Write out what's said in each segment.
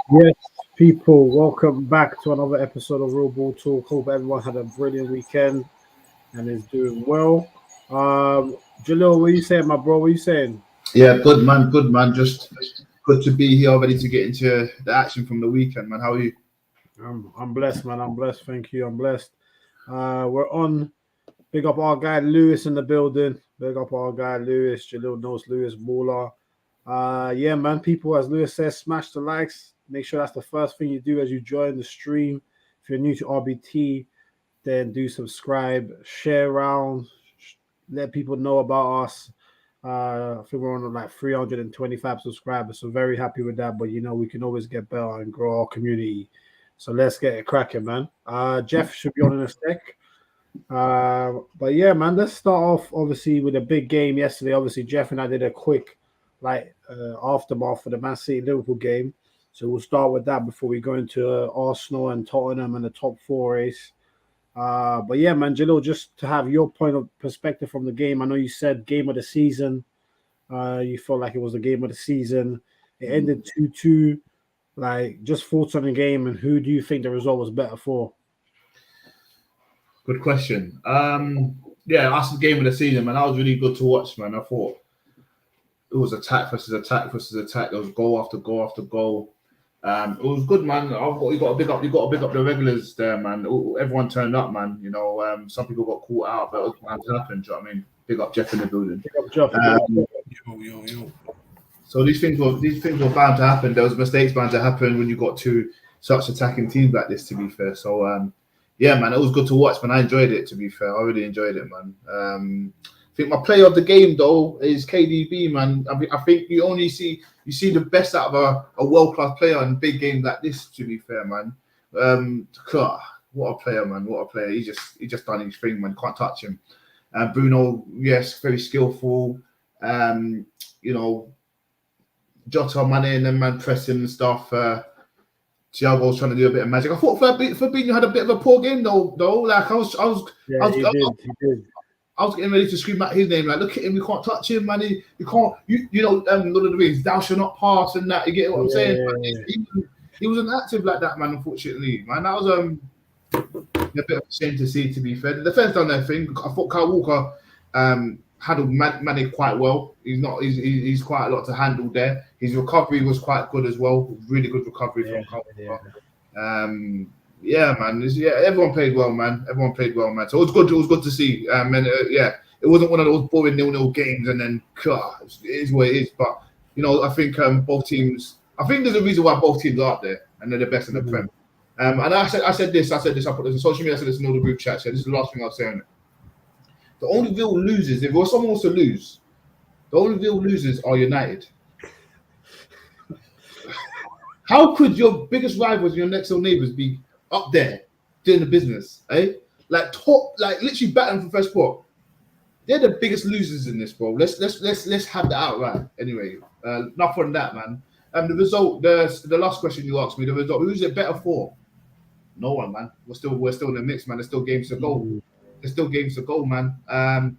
Yes, people, welcome back to another episode of Real Ball Talk. Hope everyone had a brilliant weekend and is doing well. Jalil, what are you saying, my bro? What are you saying? Yeah, good man, good man. Just good to be here, ready to get into the action from the weekend, man. How are you? I'm blessed, man. I'm blessed. Thank you. I'm blessed. We're on. Big up our guy Lewis in the building. Big up our guy Lewis. Jalil knows Lewis Baller. Yeah, man. People, as Lewis says, smash the likes. Make sure that's the first thing you do as you join the stream. If you're new to RBT, then do subscribe, share around, let people know about us. I think we're on like 325 subscribers, so very happy with that. But we can always get better and grow our community. So let's get it cracking, man. Jeff should be on in a sec. But yeah, man, let's start off obviously with a big game yesterday. Obviously, Jeff and I did a quick aftermath for the Man City Liverpool game. So we'll start with that before we go into Arsenal and Tottenham and the top four race. But yeah, man, Jalil, just to have your point of perspective from the game. I know you said game of the season. You felt like it was the game of the season. It ended 2-2. Like, just thoughts on the game and who do you think the result was better for? Good question. Yeah, that's the game of the season, man. That was really good to watch, man. I thought it was attack versus attack versus attack. There was goal after goal after goal. It was good, man. You got to big up the regulars there, man. Everyone turned up, man. Some people got caught out, but it was bound to happen. Do you know what I mean? Big up Jeff in the building. Big up Jeff. Yo. So these things were bound to happen. There was mistakes bound to happen when you got two such attacking teams like this. To be fair, so yeah, man, it was good to watch, man. I enjoyed it. To be fair, I really enjoyed it, man. I think my player of the game though is KDB, man. I think you see the best out of a world-class player in big games like this. To be fair, man. What a player, man! What a player! He just done his thing, man. Can't touch him. Bruno, yes, very skillful. Jota, Mane, and then man pressing and stuff. Thiago's trying to do a bit of magic. I thought Fabinho had a bit of a poor game though. Like He did. I was getting ready to scream out his name. Like, look at him, you can't touch him, man. You can't. Lord of the Rings, thou shalt not pass and that. You get what I'm saying? Yeah. He wasn't active like that, man. Unfortunately, man, that was a bit of a shame to see. To be fair, the defense done their thing. I thought Kyle Walker handled Mane quite well. He's quite a lot to handle there. His recovery was quite good as well. Really good recovery from Kyle Walker. Yeah, man. Everyone played well, man. So it was good. It was good to see. It wasn't one of those boring 0-0 games, and then it is what it is. But I think both teams. I think there's a reason why both teams are up there, and they're the best in the Prem. And I said this. I put this on social media. I said this in all the group chats. This is the last thing I'll say on it. The only real losers, if someone wants to lose, the only real losers are United. How could your biggest rivals, your next door neighbours, be up there doing the business, eh? Like literally battling for first spot. They're the biggest losers in this, bro. Let's have that out right. Anyway, enough on that, man. The result, the last question you asked me, the result, who's it better for? No one, man. We're still in the mix, man. There's still games to go. There's still games to go, man. I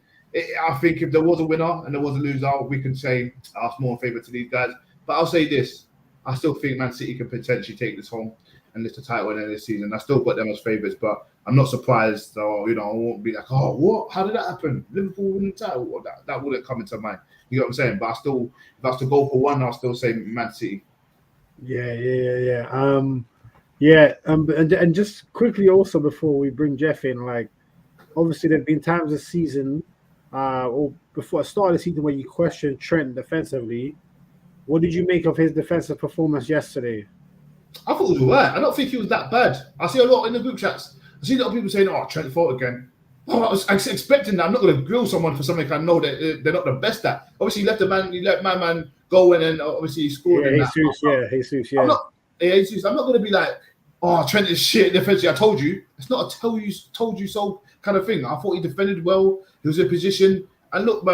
think if there was a winner and there was a loser, we can say Arsenal in favour to these guys. But I'll say this. I still think Man City can potentially take this home and lift the title in the end of the season. I still got them as favourites, but I'm not surprised. Or, I won't be like, oh, what? How did that happen? Liverpool winning the title? Well, that wouldn't come into mind. You know what I'm saying? But if I was to go for one, I'll still say Man City. Yeah. And just quickly also before we bring Jeff in, like, obviously there've been times this season, or before I started the season, where you questioned Trent defensively. What did you make of his defensive performance yesterday? I thought it was alright. I don't think he was that bad. I see a lot in the group chats. I see a lot of people saying, "Oh, Trent fought again." Oh, I was expecting that. I'm not going to grill someone for something I know that they're not the best at. Obviously, you let my man go and then obviously he scored. Jesus. I'm not going to be like, "Oh, Trent is shit defensively." I told you. It's not a told you so kind of thing. I thought he defended well. He was in position. And look,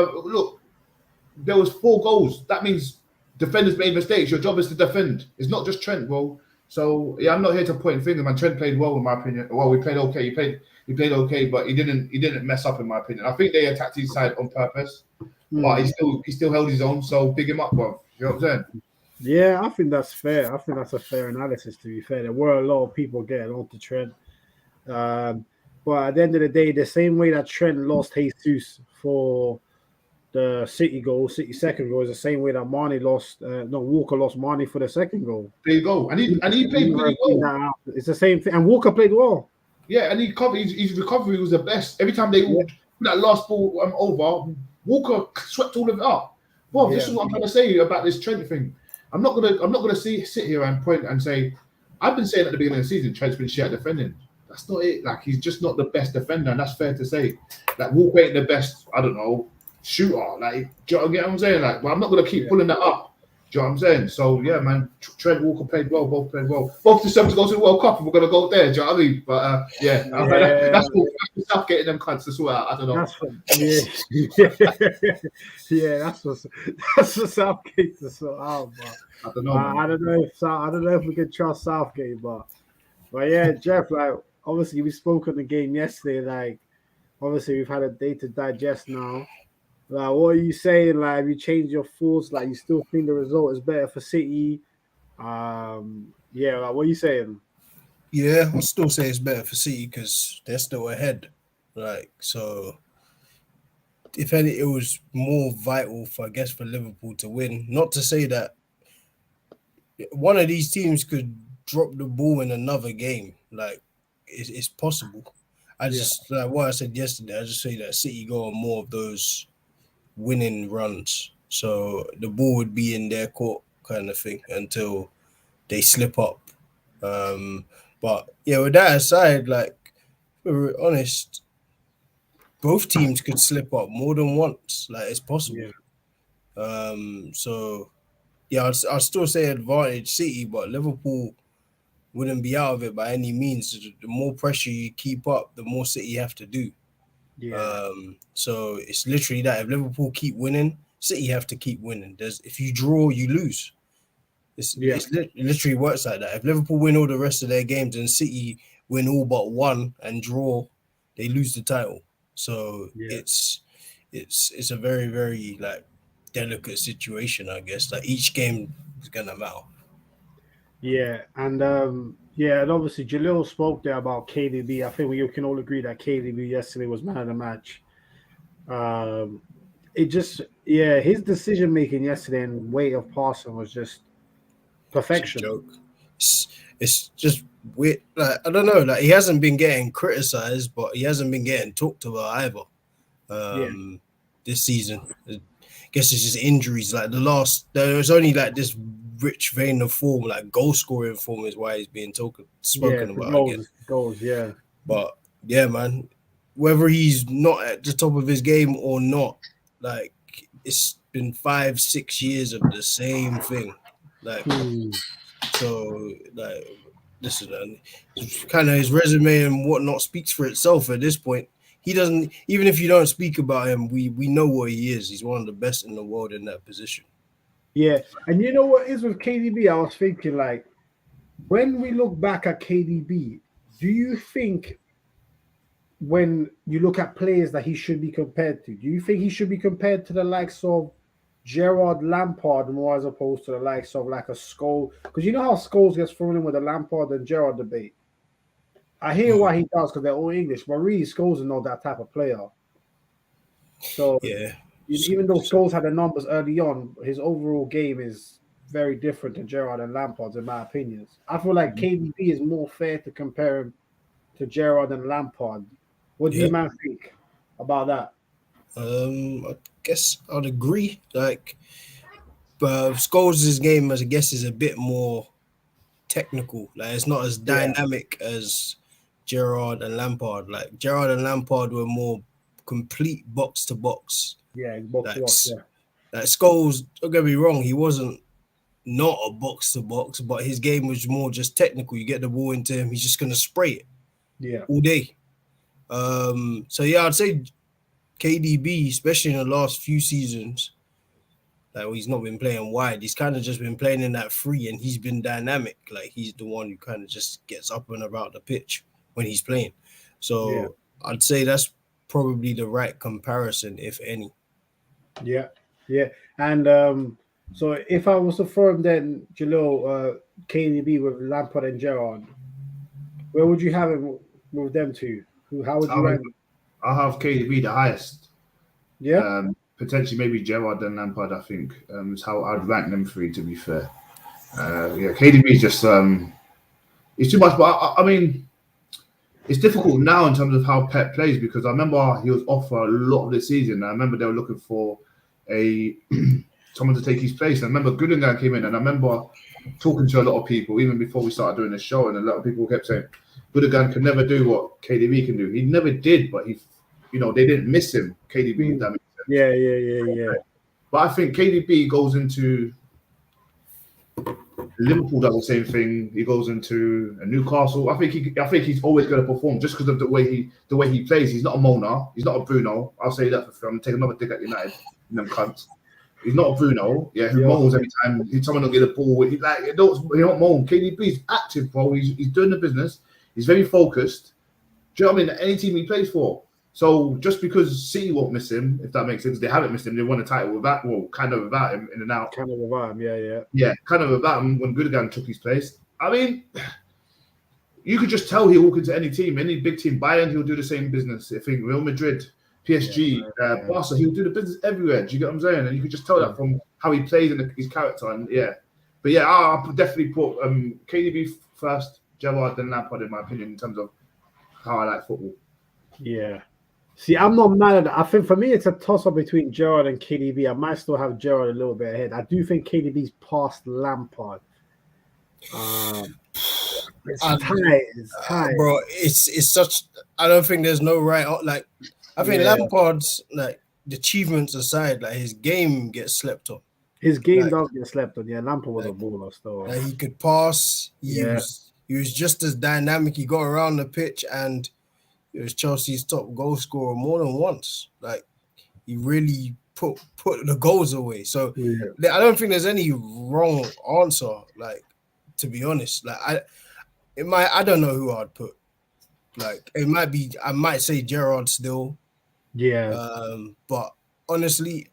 there was 4 goals. That means defenders made mistakes. Your job is to defend. It's not just Trent, bro. So yeah, I'm not here to point fingers, man. Trent played well, in my opinion. Well, we played okay. He played okay, but he didn't mess up, in my opinion. I think they attacked his side on purpose, but he still held his own. So big him up, bro. You know what I'm saying? Yeah, I think that's fair. I think that's a fair analysis. To be fair, there were a lot of people getting onto Trent, um, but at the end of the day, the same way that Trent lost Jesus for the City goal, City second goal, is the same way that Walker lost Marnie for the second goal. There you go. And he played really well. It's the same thing, and Walker played well. Yeah, and he covered. His recovery was the best. Every time they all put that last ball over, Walker swept all of it up. Well, this is what I'm trying to say about this Trent thing. I'm not gonna sit here and point and say I've been saying at the beginning of the season Trent's been shit at defending. That's not it. Like, he's just not the best defender, and that's fair to say. Like, Walker ain't the best, I don't know, shooter. Like, do you know what I'm saying? Like, but I'm not gonna keep pulling that up. Do you know what I'm saying? So yeah, man, Trent, Walker played well, both played well. Both deserve to go to the World Cup if we're gonna go there. Do you know what I mean? But that's what Southgate and them cunts to sort out. I don't know. That's for Southgate to sort out. But I don't know. I don't know if we can trust Southgate, but yeah, Jeff. Like, obviously, we spoke on the game yesterday. Like, obviously, we've had a day to digest now. Like, what are you saying? Like, have you changed your thoughts? Like, you still think the result is better for City? Yeah. Like, what are you saying? Yeah, I'll still say it's better for City because they're still ahead. Like, so if any, it was more vital for Liverpool to win. Not to say that one of these teams could drop the ball in another game. Like, it's possible. I just like what I said yesterday. I just say that City go on more of those winning runs, so the ball would be in their court kind of thing until they slip up. But yeah, with that aside, like, if we're honest, both teams could slip up more than once. Like, it's possible. So yeah, I'll still say advantage City, but Liverpool wouldn't be out of it by any means. The more pressure you keep up, the more City have to do. So it's literally that. If Liverpool keep winning, City have to keep winning. If you draw, you lose. It literally works like that. If Liverpool win all the rest of their games and City win all but one and draw, they lose the title. So it's a very, very like delicate situation, I guess. Like, each game is gonna matter. Yeah, and obviously Jalil spoke there about KDB. I think we can all agree that KDB yesterday was man of the match. His decision making yesterday and way of passing was just perfection. It's a joke. It's just weird. Like, I don't know. Like, he hasn't been getting criticized, but he hasn't been getting talked about either. This season, I guess it's just injuries. Like, there was only like this rich vein of form, like goal scoring form, is why he's being spoken about again. Goals, yeah. But yeah, man, whether he's not at the top of his game or not, like, it's been 5-6 years of the same thing. Like, so, like, listen, kind of his resume and whatnot speaks for itself at this point. He doesn't, even if you don't speak about him, we know what he is. He's one of the best in the world in that position. Yeah, and you know what is with KDB? I was thinking, like, when we look back at KDB, do you think when you look at players that he should be compared to, do you think he should be compared to the likes of Gerrard, Lampard more as opposed to the likes of like a Scholes? Because you know how Scholes gets thrown in with the Lampard and Gerrard debate. I hear why he does because they're all English, but really Scholes is not that type of player. So yeah, even though Scholes had the numbers early on, his overall game is very different to Gerrard and Lampard's, in my opinion. I feel like KDB is more fair to compare him to Gerrard and Lampard. What do you man think about that? I guess I'd agree. Like, but Scholes' game, I guess, is a bit more technical. Like, it's not as dynamic as Gerrard and Lampard. Like, Gerrard and Lampard were more complete box to box. Yeah, box to box. Yeah. Like, Scholes, don't get me wrong, he wasn't not a box to box, but his game was more just technical. You get the ball into him, he's just gonna spray it, all day. So yeah, I'd say KDB, especially in the last few seasons, like, he's not been playing wide. He's kind of just been playing in that free, and he's been dynamic. Like, he's the one who kind of just gets up and about the pitch when he's playing. So I'd say that's probably the right comparison, if any. Yeah. And So if I was to form then, Jalil, KDB with Lampard and Gerrard, where would you have him with them two? How would you I'll, rank? I'll have KDB the highest. Yeah, Potentially maybe Gerrard and Lampard. I think is how I'd rank them three. To be fair, KDB is just it's too much. But I mean, it's difficult now in terms of how Pep plays because I remember he was off for a lot of the season. I remember they were looking for a someone to take his place. And I remember Gundogan came in, and I remember talking to a lot of people even before we started doing the show, and a lot of people kept saying Gundogan can never do what KDB can do. He never did, but they didn't miss him. KDB, if that makes sense. yeah. But I think KDB goes into Liverpool, does the same thing. He goes into Newcastle. I think he's always going to perform just because of the way he plays. He's not a Mona. He's not a Bruno. I'll say that for free. I'm gonna take another dig at United. Them cunts. He's not a Bruno. Yeah, who moans every time someone don't get a ball. He don't moan. KDB's active, bro. He's doing the business. He's very focused. Do you know what I mean? Any team he plays for. So just because City won't miss him, if that makes sense, they haven't missed him. They won a title without him in and out. Kind of without him, yeah. Yeah, kind of without him when Gundogan took his place. I mean, you could just tell he'll walk into any team, any big team. Bayern, he'll do the same business. I think Real Madrid, PSG, Barca, he'll do the business everywhere. Do you get what I'm saying? And you could just tell that from how he plays and his character. And but I'll definitely put KDB first, Gerrard, then Lampard in my opinion in terms of how I like football. Yeah. See, I'm not mad at that. I think for me, it's a toss-up between Gerrard and KDB. I might still have Gerrard a little bit ahead. I do think KDB's past Lampard. It's tight. Bro. It's such. I don't think there's no right. Like, I think Lampard's like the achievements aside, like his game gets slept on. His game does get slept on. Yeah, Lampard was a baller still. He could pass. He was just as dynamic. He got around the pitch and. It was Chelsea's top goal scorer more than once. Like he really put the goals away. So I don't think there's any wrong answer. Like to be honest, like I don't know who I'd put. Like it might be. I might say Gerrard still. Yeah. But honestly,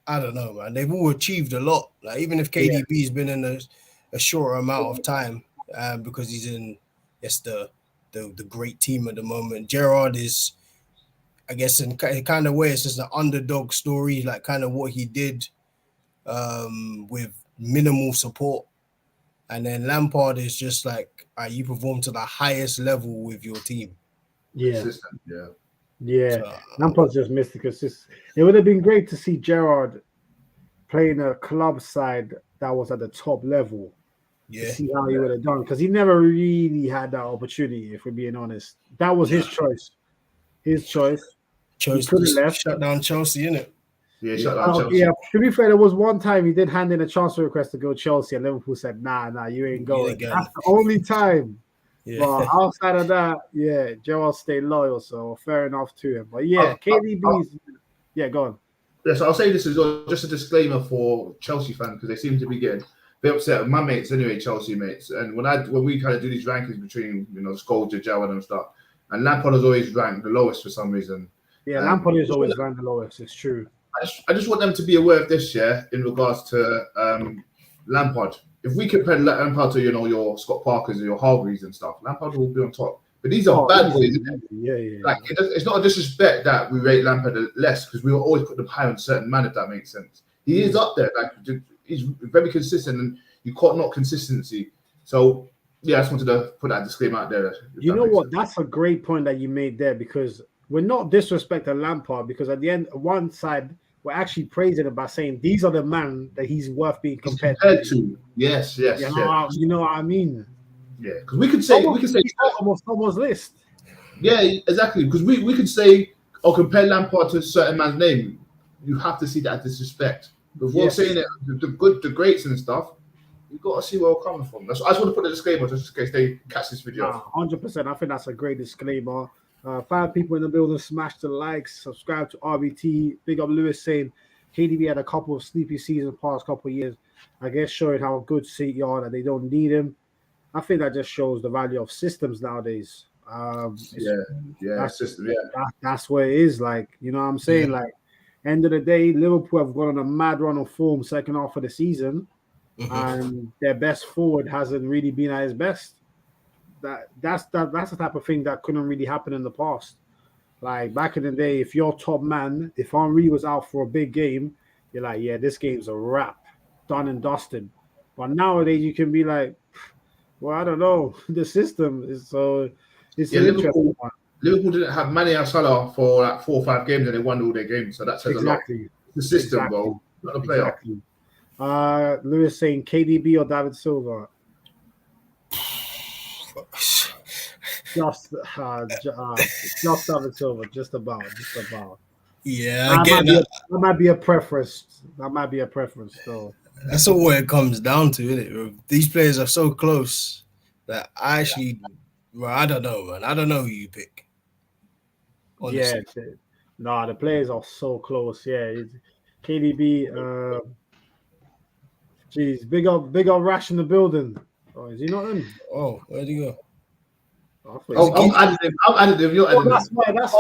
I don't know, man. They've all achieved a lot. Like even if KDB's been in a shorter amount of time, because he's in the great team at the moment. Gerrard is, I guess, in kind of way, it's just an underdog story, like kind of what he did with minimal support. And then Lampard is just like, you perform to the highest level with your team. Yeah. Yeah. So, Lampard's just missed it because it would have been great to see Gerrard playing a club side that was at the top level. To see how he would have done, because he never really had that opportunity, if we're being honest. That was his choice. Chose to shut down Chelsea, innit? Yeah, shut down Chelsea. Yeah, to be fair, there was one time he did hand in a transfer request to go Chelsea, and Liverpool said, nah, you ain't going. That's the only time. Yeah. But outside of that, Gerrard stayed loyal, so fair enough to him. But KDB's... go on. Yeah, so I'll say this as well, just a disclaimer for Chelsea fans, because they seem to be getting... They're upset with my mates anyway, Chelsea mates. And when we kind of do these rankings between, Skolja, Gerrard and stuff, and Lampard is always ranked the lowest for some reason. Yeah, Lampard is always ranked the lowest. It's true. I just want them to be aware of this, in regards to Lampard. If we compare Lampard to, your Scott Parkers and your Hargreaves and stuff, Lampard will be on top. But these are bad boys. Yeah. Like, it's not a disrespect that we rate Lampard less, because we will always put them high on certain man, if that makes sense. He is up there. Like, he's very consistent, and you caught not consistency. So, I just wanted to put that disclaimer out there. You know what? That's a great point that you made there, because we're not disrespecting Lampard, because at the end, one side, we're actually praising him by saying these are the man that he's worth being compared to. Yes. You know what I mean? Yeah, because we could say almost someone's list. Yeah, exactly. Because we could say or compare Lampard to a certain man's name. You have to see that as disrespect. Before saying it, the greats and stuff, you've got to see where we're coming from. I just want to put a disclaimer just in case they catch this video. 100%. I think that's a great disclaimer. 5 people in the building, smash the likes, subscribe to RBT. Big up Lewis saying KDB had a couple of sleepy seasons past couple of years. I guess showing how good City are, that they don't need him. I think that just shows the value of systems nowadays. That's what it is. Like, you know what I'm saying? Like, End of the day, Liverpool have gone on a mad run of form second half of the season, and their best forward hasn't really been at his best. That's the type of thing that couldn't really happen in the past. Like back in the day, if you're top man, if Henry was out for a big game, you're like, yeah, this game's a wrap, done and dusted. But nowadays, you can be like, well, I don't know. The system is so. It's an interesting one. Liverpool didn't have Mane and Salah for like 4 or 5 games, and they won all their games. So that says a lot. The system, bro, not the player. Exactly. Lewis saying KDB or David Silva. Just David Silva, just about. Yeah, that might be a preference. So that's all it comes down to, isn't it? Bro? These players are so close that I actually, I don't know, man. I don't know who you pick. Honestly. Yeah, the players are so close. Yeah, KDB. Geez, big up Rash in the building. Oh, is he not in? Oh, where'd he go? I'm adding him. You're adding him. That's why. That's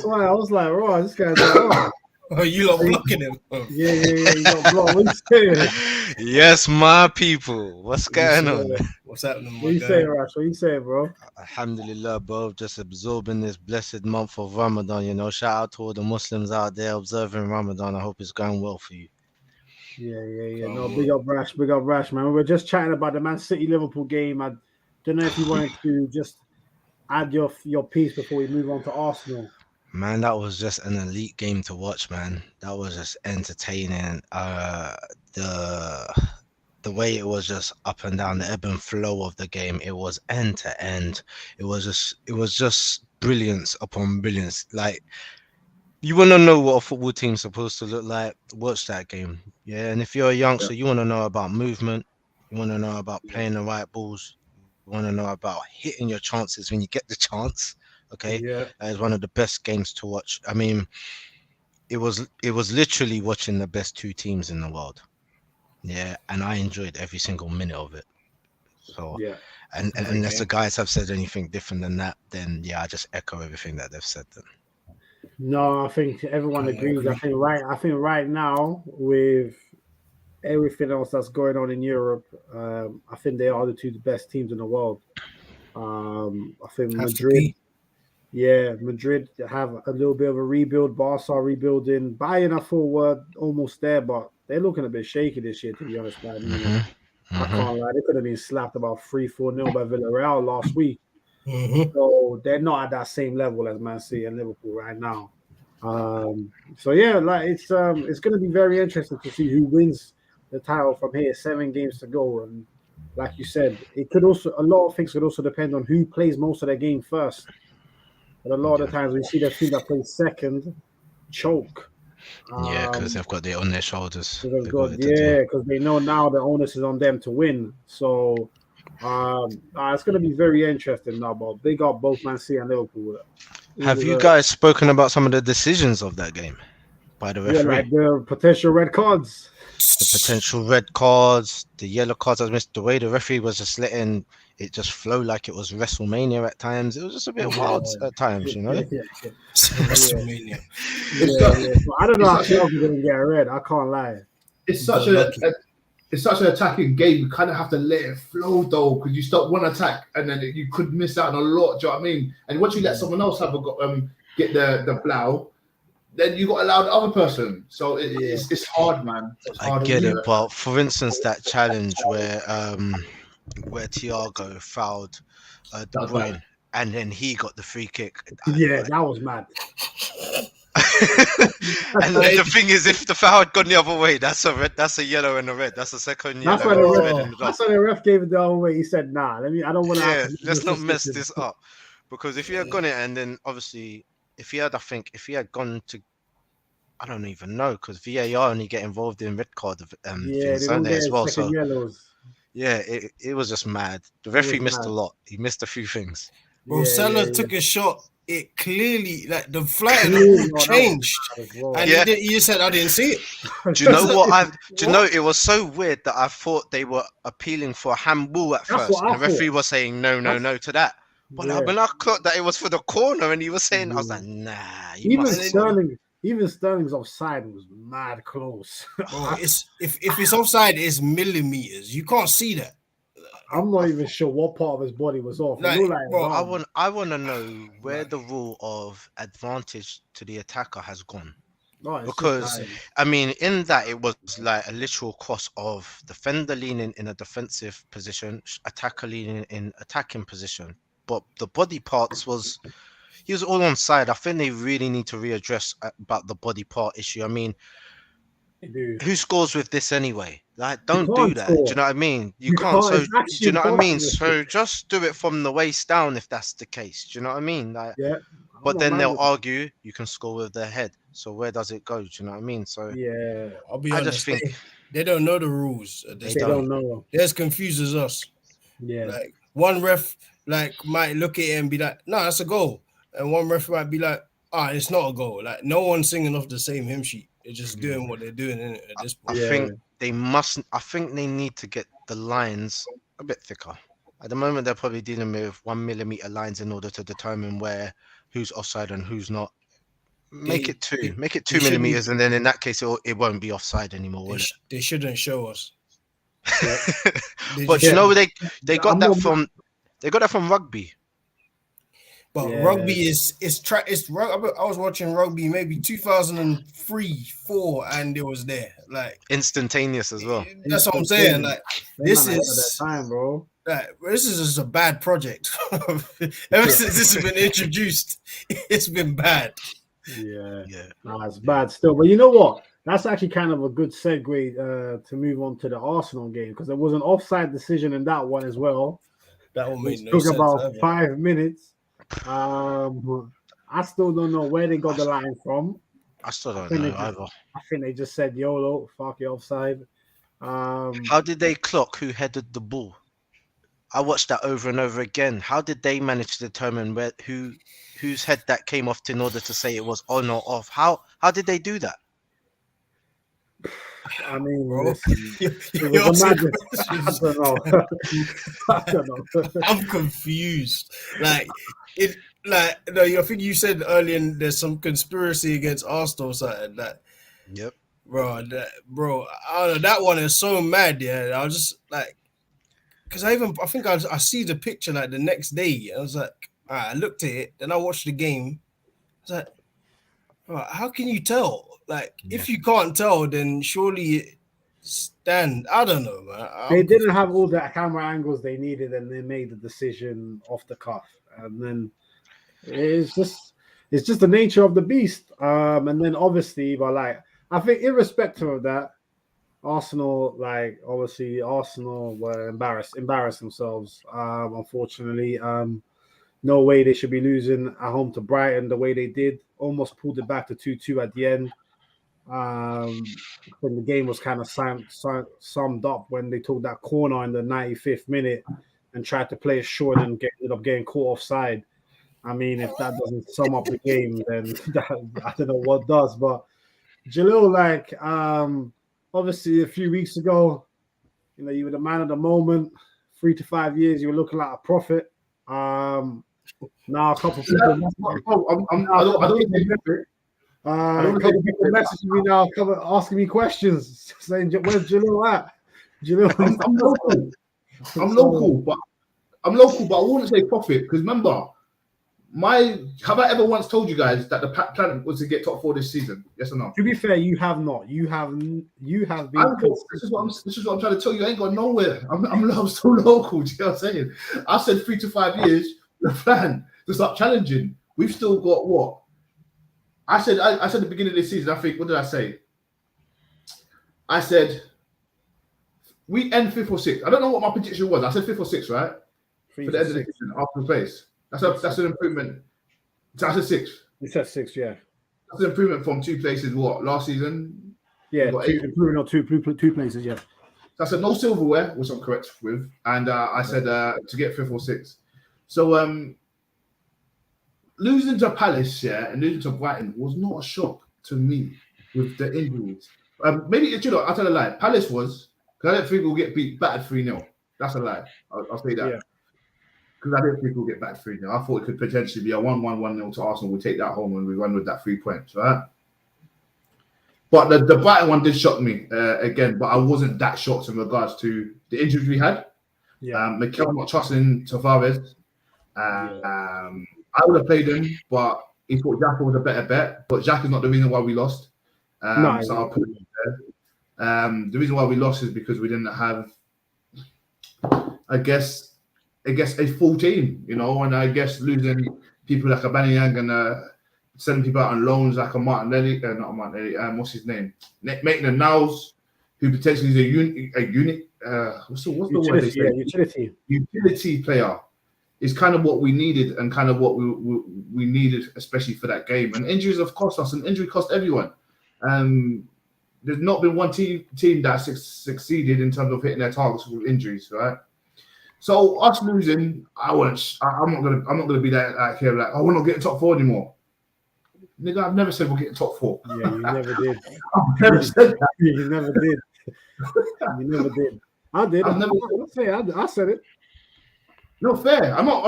why I was like, oh, this guy's like, oh, you lot blocking him. Yeah. You got blocked. What you saying? Yes, my people. What's going on? What's happening? What you saying, Rash? What you saying, bro? Alhamdulillah, bro. Just absorbing this blessed month of Ramadan. You know, shout out to all the Muslims out there observing Ramadan. I hope it's going well for you. Yeah. No, big up Rash, man. We were just chatting about the Man City Liverpool game. I don't know if you wanted to just add your piece before we move on to Arsenal. Man, that was just an elite game to watch, man. That was just entertaining. The way it was just up and down, the ebb and flow of the game, it was end to end. It was just brilliance upon brilliance. Like, you want to know what a football team's supposed to look like, watch that game. Yeah, and if you're a youngster, you want to know about movement. You want to know about playing the right balls. You want to know about hitting your chances when you get the chance. Okay, that is one of the best games to watch. I mean, it was literally watching the best 2 teams in the world. Yeah, and I enjoyed every single minute of it. So, and unless the guys have said anything different than that, then I just echo everything that they've said. Then. No, I think everyone agrees. I think right now with everything else that's going on in Europe, I think they are the 2 best teams in the world. I think Madrid. Yeah, Madrid have a little bit of a rebuild. Barca rebuilding. Bayern, I thought were almost there, but they're looking a bit shaky this year, to be honest. Man. I can't lie. They could have been slapped about 3-4-0 by Villarreal last week. So they're not at that same level as Man City and Liverpool right now. It's going to be very interesting to see who wins the title from here. 7 games to go, and like you said, a lot of things could also depend on who plays most of their game first. But a lot of the times we see the team that plays second choke. Because they've got it on their shoulders. Because they know now the onus is on them to win. So it's going to be very interesting now. But big up both Man City and Liverpool. Have you guys spoken about some of the decisions of that game by the referee? Yeah, like the potential red cards. The potential red cards, the yellow cards I missed, the way the referee was just letting it just flow like it was WrestleMania at times. It was just a bit wild at times, you know? WrestleMania. So I don't know how Chelsea didn't get a red. I can't lie. It's such an attacking game. You kind of have to let it flow, though, because you start one attack and then you could miss out on a lot. Do you know what I mean? And once you let someone else have get the blow, then you got to allow the other person. So it's hard, man. I get it, but for instance, that challenge where Thiago fouled De Bruyne and then he got the free kick. That was mad. And the thing is, if the foul had gone the other way, that's a red, that's a yellow and a red. That's a second yellow. That's why the ref gave it the other way. He said, "Nah, I don't want to." Yeah, let's not mess this up, because if he had gone it, and then obviously, if he had gone to, I don't even know, because VAR only get involved in red card things, don't they, as well? So yellows. Yeah, it was just mad. The referee missed a lot. He missed a few things. Well, Salah took a shot. It clearly, like the flight changed, and you said I didn't see it. Do you know what? Do you know it was so weird that I thought they were appealing for a handball at first, and the referee was saying no to that. But like, when I clocked that it was for the corner and he was saying, I was like, nah, you Even must. Sterling's offside was mad close. Bro, if it's offside, it's millimeters. You can't see that. I'm not even sure what part of his body was off. Like, bro, I want to know where the rule of advantage to the attacker has gone. No, Because I mean, in that it was like a literal cross of defender leaning in a defensive position, attacker leaning in attacking position. But the body parts he was all on side. I think they really need to readdress about the body part issue. I mean, who scores with this anyway? Like, don't do that. Score. Do you know what I mean? You can't. So, do you know what I mean? So just do it from the waist down if that's the case. Do you know what I mean? Like, yeah. But then they'll argue you can score with their head. So where does it go? Do you know what I mean? So yeah, I'll be honest. Just think they don't know the rules. They don't know. They're as confused as us. Yeah. Like one ref might look at it and be like, "No, that's a goal," and one ref might be like, it's not a goal." Like no one's singing off the same hymn sheet. They're just doing what they're doing at this point. I think they must. I think they need to get the lines a bit thicker. At the moment, they're probably dealing with 1 millimeter lines in order to determine who's offside and who's not. Make it 2 millimeters, and then in that case, it won't be offside anymore. Will it? They shouldn't show us. But you know, they got that from rugby. But rugby is I was watching rugby maybe 2003, 4, and it was there like instantaneous as well. That's what I'm saying. Like this is time, bro. This is just a bad project. Ever since this has been introduced, it's been bad. Yeah. No, it's bad still. But you know what? That's actually kind of a good segue to move on to the Arsenal game, because there was an offside decision in that one as well. That one made no took sense. About 5 minutes. I still don't know where they got the line from. I still don't know either. I think they just said YOLO, fuck it, offside. How did they clock who headed the ball? I watched that over and over again. How did they manage to determine whose head that came off in order to say it was on or off? How did they do that? I mean, bro, I don't know. I'm confused. I think you said earlier there's some conspiracy against Arsenal or something. Yep. Bro, I don't know. That one is so mad. Yeah, I was just like, because I see the picture like the next day. I was like, I looked at it, then I watched the game. I was like, how can you tell? Like, if you can't tell, then surely stand. I don't know, man. They didn't have all the camera angles they needed, and they made the decision off the cuff. And then it's just the nature of the beast. And then obviously, but like, I think irrespective of that, Arsenal were embarrassed themselves. Unfortunately, no way they should be losing at home to Brighton the way they did. Almost pulled it back to 2-2 at the end. When the game was kind of summed up when they took that corner in the 95th minute and tried to play it short and ended up getting caught offside. I mean, if that doesn't sum up the game, then I don't know what does. But Jalil, obviously a few weeks ago, you were the man of the moment. 3 to 5 years, you were looking like a prophet. Now a couple of people. I don't think people messaging me now, asking me questions, saying, "Where's Jalil at?" I'm local, but I wouldn't say prophet, because remember, have I ever once told you guys that the plan was to get top 4 this season? Yes or no? To be fair, you have not. You have been. This is what I'm trying to tell you. I ain't got nowhere. I'm still local. Do you know what I'm saying? I said 3 to 5 years. The plan to start challenging. We've still got what? I said at the beginning of this season. I think. What did I say? I said we end 5th or 6th. I don't know what my prediction was. I said 5th or 6th, right? For the end of the season, after the place. That's an improvement. That's a 6th. You said 6, yeah. That's an improvement from 2 places. What, last season? Yeah, improvement on two places. Yeah. So I said no silverware, which I'm correct with, and I said to get 5th or 6th. So losing to Palace, and losing to Brighton was not a shock to me with the injuries. Maybe I'll tell a lie. Palace was, because I don't think we'll get battered 3-0. That's a lie. I'll say that. because I didn't think we'll get back 3-0. I thought it could potentially be a 1-1, 1-0 to Arsenal. We'll take that home and we run with that 3 points, right? But the Brighton one did shock me again, but I wasn't that shocked in regards to the injuries we had. Yeah. Mikel not trusting Tavares. I would have played him, but he thought Xhaka was a better bet. But Xhaka is not the reason why we lost. So I'll put it there. The reason why we lost is because we didn't have, I guess a full team, you know, and I guess losing people like Aubameyang and sending people out on loans like a Martinelli, not Martinelli, what's his name? Maitland Niles, who potentially is a unit. What's the word they say? Utility player is kind of what we needed and kind of what we needed, especially for that game. And injuries have cost us, and injury cost everyone. There's not been one team that succeeded in terms of hitting their targets with injuries, right? So us losing, I'm not gonna be that like here like, oh, we're not getting top 4 anymore. Nigga, I've never said we're getting top 4. Yeah, you never did. I've never said that. You never did. You never did. I did. I said it. No fair. I'm not,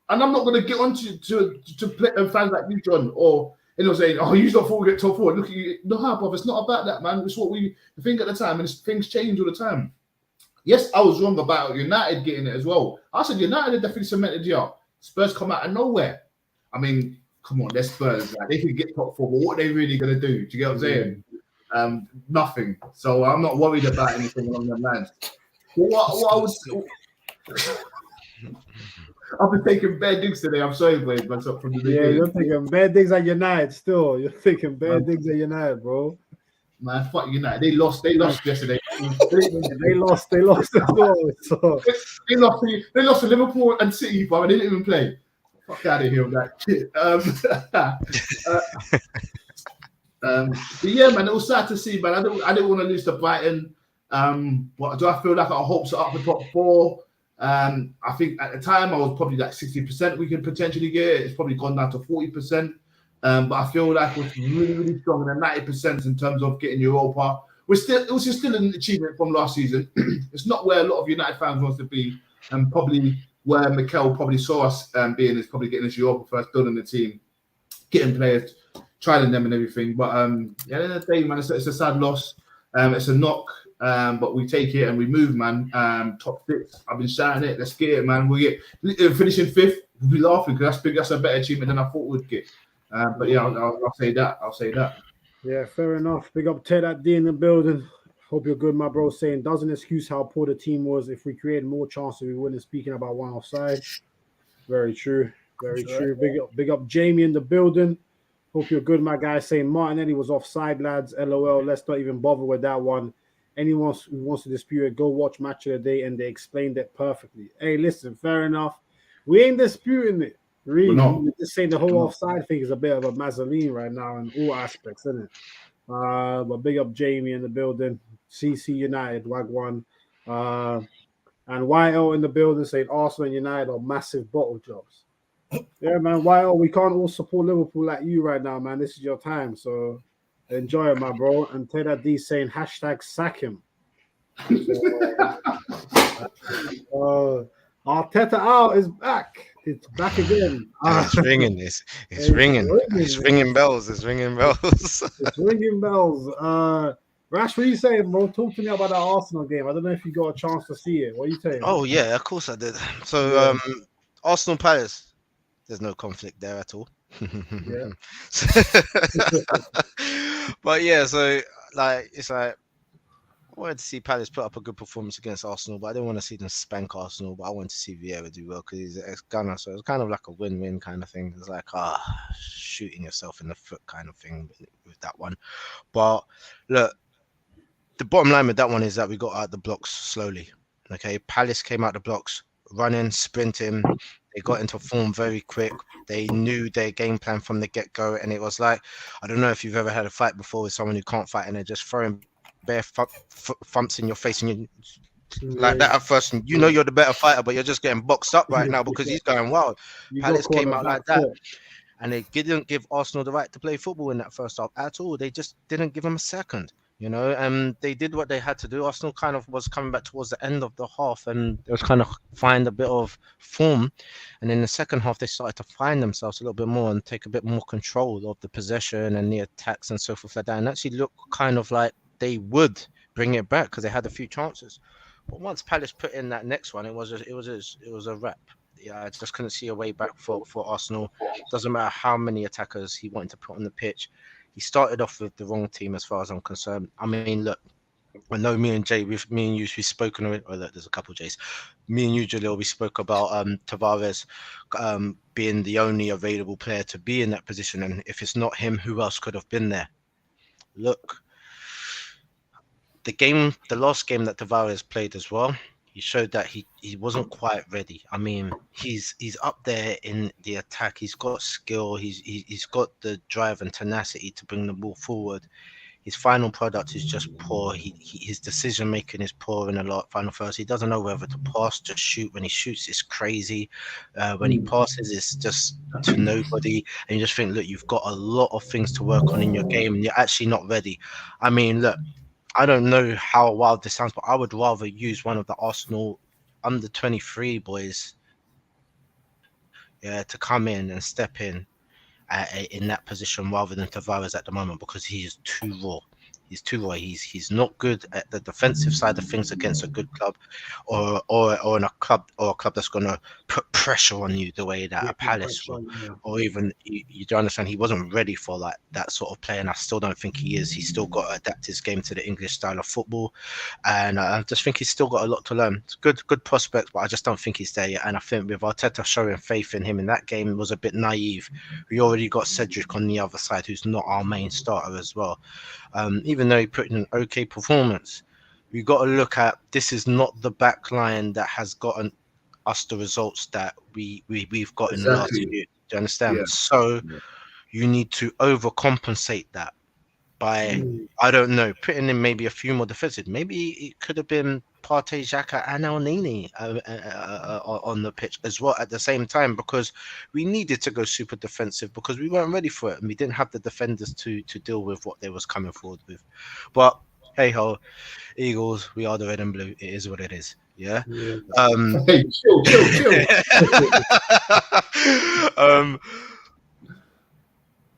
and I'm not going to get on to play, fans like you, John, or saying, "Oh, you not thought we get top 4." Look at you. No, brother, it's not about that, man. It's what we think at the time, and things change all the time. Yes, I was wrong about United getting it as well. I said United had definitely cemented you up. Spurs come out of nowhere. I mean, come on, they're Spurs. Like, they can get top 4, but what are they really going to do? Do you get what I'm saying? Nothing. So I'm not worried about anything along that lines. What I was. I've been taking bad digs today. I'm sorry, boys. But from the beginning. Yeah, you're thinking bad digs at United still. You're thinking bad digs at United, bro. Man, fuck United. They lost yesterday. They lost as well. So. They lost to Liverpool and City, but they didn't even play. Fuck out of here with that shit. But yeah, man, it was sad to see, man. I didn't want to lose to Brighton. But do I feel like our hopes are up the top 4? I think at the time I was probably like 60% we could potentially get it. It's probably gone down to 40%. But I feel like we're really, really strong in the 90% in terms of getting Europa. It was still an achievement from last season. It's not where a lot of United fans wants to be, and probably where Mikel probably saw us being is probably getting us Europa first, building the team, getting players, trialing them and everything. But at the end of the day, man, it's a sad loss. It's a knock. But we take it and we move, man. Top 6. I've been shouting it. Let's get it, man. We get finishing 5th. We'll be laughing because that's a better achievement than I thought we'd get. But yeah, I'll say that. I'll say that. Yeah, fair enough. Big up Ted at D in the building. Hope you're good, my bro. Saying doesn't excuse how poor the team was. If we created more chances, we wouldn't. Speaking about one offside. Very true. Very true. Big up Jamie in the building. Hope you're good, my guy. Saying Martinelli was offside, lads. LOL. Let's not even bother with that one. Anyone who wants to dispute it, go watch Match of the Day, and they explained it perfectly. Hey, listen, fair enough. We ain't disputing it. Really, we're just saying the whole offside thing is a bit of a mazzoline right now in all aspects, isn't it? But big up Jamie in the building. CC United, Wagwan. And YL in the building saying Arsenal and United are massive bottle jobs. Yeah, man. YL, we can't all support Liverpool like you right now, man. This is your time, so enjoy it, my bro. And Ted D saying hashtag sack him. Arteta out is back. It's back again. It's ringing. It's ringing. It's ringing bells. It's ringing bells. It's ringing bells. Rash, what are you saying, bro? Talk to me about that Arsenal game. I don't know if you got a chance to see it. What are you saying? Oh yeah, of course I did. So Arsenal Palace. There's no conflict there at all. Yeah. But yeah, so it's like I wanted to see Palace put up a good performance against Arsenal, but I didn't want to see them spank Arsenal. But I wanted to see Vieira do well because he's an ex-Gunner, so it was kind of like a win-win kind of thing. It's like shooting yourself in the foot kind of thing with that one. But look, the bottom line with that one is that we got out the blocks slowly. Okay, Palace came out the blocks running, sprinting. They got into form very quick. They knew their game plan from the get-go, and it was like, I don't know if you've ever had a fight before with someone who can't fight and they're just throwing bare thumps in your face and you like that at first, and you know you're the better fighter, but you're just getting boxed up right now because he's going wild. Palace came out like that, and they didn't give Arsenal the right to play football in that first half at all. They just didn't give them a second. You know, and they did what they had to do. Arsenal kind of was coming back towards the end of the half, and it was kind of find a bit of form. And in the second half, they started to find themselves a little bit more and take a bit more control of the possession and the attacks and so forth like that. And actually look kind of like they would bring it back because they had a few chances. But once Palace put in that next one, it was a wrap. Yeah, I just couldn't see a way back for Arsenal. Doesn't matter how many attackers he wanted to put on the pitch. He started off with the wrong team as far as I'm concerned. I mean, look, I know me and Jay, me and you, we've spoken. Oh, look, there's a couple of Jays. Me and you, Jalil, we spoke about Tavares being the only available player to be in that position, and if it's not him, who else could have been there? Look, the last game that Tavares played as well, he showed that he wasn't quite ready. I mean, he's up there in the attack. He's got skill. He's got the drive and tenacity to bring the ball forward. His final product is just poor. His decision making is poor in a lot. Final thirds, he doesn't know whether to pass, just shoot. When he shoots, it's crazy. When he passes, it's just to nobody. And you just think, look, you've got a lot of things to work on in your game, and you're actually not ready. I mean, look, I don't know how wild this sounds, but I would rather use one of the Arsenal under 23 boys, to come in and step in that position rather than Tavares at the moment, because he is too raw. He's too raw. He's not good at the defensive side of things against a good club, or in a club that's gonna put pressure on you the way that a Palace will, or even you do understand he wasn't ready for like that sort of play, and I still don't think he is. He's still got to adapt his game to the English style of football, and I just think he's still got a lot to learn. It's good prospect, but I just don't think he's there yet. And I think with Arteta showing faith in him in that game was a bit naive. We already got Cedric on the other side, who's not our main starter as well. Even though he put in an okay performance, we got to look at this is not the back line that has gotten us the results that we've got in the last few years. Do you understand? Yeah. So you need to overcompensate that by, I don't know, putting in maybe a few more defensive. Maybe it could have been Partey, Xhaka and El Nini on the pitch as well at the same time, because we needed to go super defensive because we weren't ready for it and we didn't have the defenders to deal with what they was coming forward with. But hey ho, Eagles, we are the red and blue. It is what it is. Yeah. Hey, chill.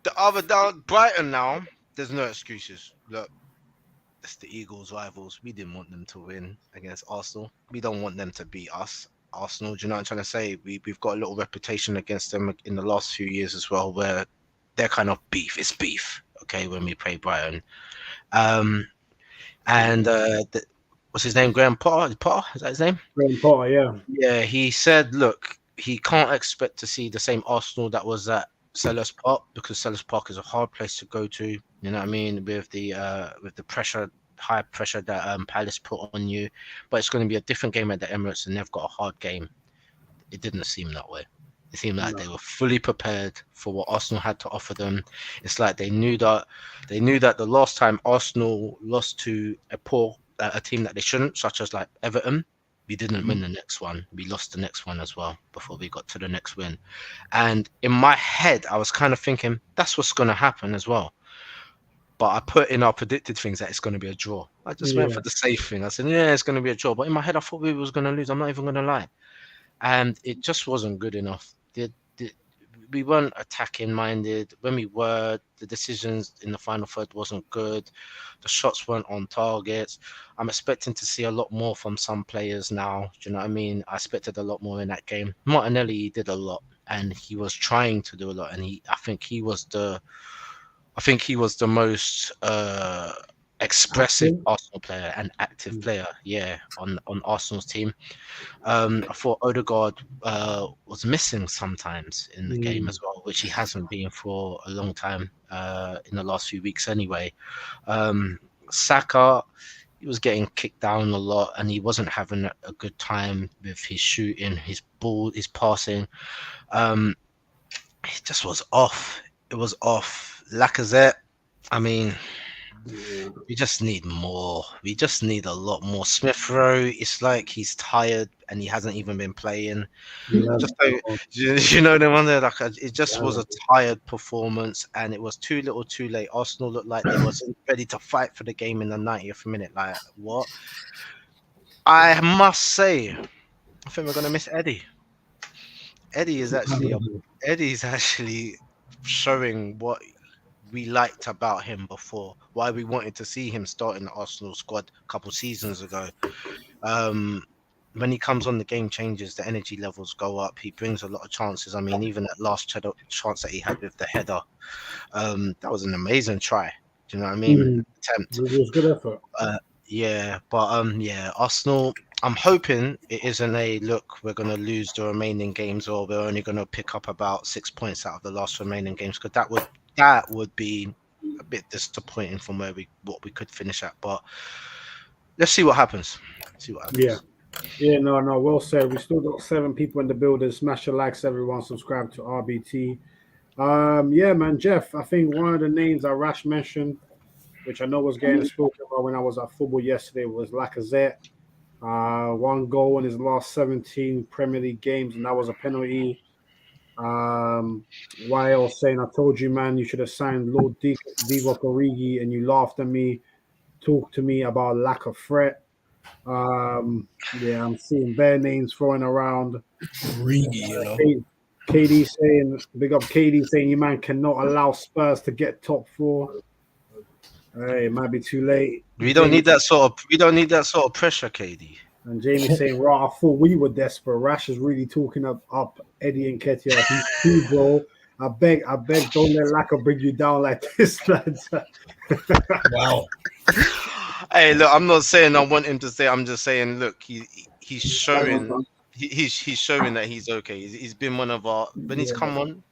The other down Brighton now, there's no excuses. Look, it's the Eagles rivals. We didn't want them to win against Arsenal. We don't want them to beat us. Arsenal, do you know what I'm trying to say? We've got a little reputation against them in the last few years as well, where they're kind of beef. It's beef, okay, when we play Brighton. What's his name? Graham Potter? Potter? Is that his name? Graham Potter, yeah. Yeah, he said, look, he can't expect to see the same Arsenal that was at Selhurst Park, because Selhurst Park is a hard place to go to. You know what I mean? With the pressure, high pressure that Palace put on you, but it's going to be a different game at the Emirates, and they've got a hard game. It didn't seem that way. It seemed like they were fully prepared for what Arsenal had to offer them. It's like they knew that the last time Arsenal lost to a team that they shouldn't, such as like Everton, we didn't win the next one. We lost the next one as well before we got to the next win. And in my head, I was kind of thinking that's what's going to happen as well. But I put in our predicted things that it's going to be a draw. I just went for the safe thing. I said, yeah, it's going to be a draw. But in my head, I thought we was going to lose. I'm not even going to lie. And it just wasn't good enough. We weren't attacking minded. When we were, the decisions in the final third wasn't good. The shots weren't on targets. I'm expecting to see a lot more from some players now. Do you know what I mean? I expected a lot more in that game. Martinelli did a lot, and he was trying to do a lot. And I think he was the most expressive Arsenal player and active player, on Arsenal's team. I thought Odegaard was missing sometimes in the game as well, which he hasn't been for a long time in the last few weeks anyway. Saka, he was getting kicked down a lot and he wasn't having a good time with his shooting, his ball, his passing. It just was off. It was off. Lacazette, I mean, Yeah. We just need more. We just need a lot more. Smith Rowe, it's like he's tired and he hasn't even been playing. Yeah. I just don't, you know, the one there, like it just was Yeah. a tired performance, and it was too little, too late. Arsenal looked like they wasn't ready to fight for the game in the 90th minute. Like what? I must say, I think we're gonna miss Eddie. Eddie is actually a, Eddie's actually showing what we liked about him before. Why we wanted to see him start in the Arsenal squad a couple seasons ago. Um, when he comes on, the game changes. The energy levels go up. He brings a lot of chances. I mean, even that last chance that he had with the header, that was an amazing try. Do you know what I mean? Attempt. It was good effort. Yeah, but yeah, Arsenal. I'm hoping it isn't a look. We're gonna lose the remaining games, or we're only gonna pick up about 6 points out of the last remaining games, because that would be a bit disappointing from what we could finish at. But let's see what happens. See what happens. Yeah. Yeah, no, well said. We still got 7 people in the building. Smash your likes, everyone. Subscribe to RBT. Yeah, man, Jeff. I think one of the names that Rash mentioned, which I know was getting spoken about when I was at football yesterday, was Lacazette. 1 goal in his last 17 Premier League games, and that was a penalty. YL saying, I told you, man, you should have signed Lord Divock Origi, and you laughed at me. Talk to me about lack of threat. Yeah, I'm seeing bare names throwing around. Origi, you know. KD saying, big up KD saying, you man cannot allow Spurs to get top 4. Hey, it might be too late. We don't need that sort of pressure, KD. And Jamie saying, "Right, I thought we were desperate. Rash is really talking up Eddie and Ketia. He's too, bro. I beg, don't let Laka bring you down like this, lads." Wow. Hey, look, I'm not saying I want him to stay. I'm just saying, look, he's showing he's showing that he's okay. He's been one of our, when he's come on,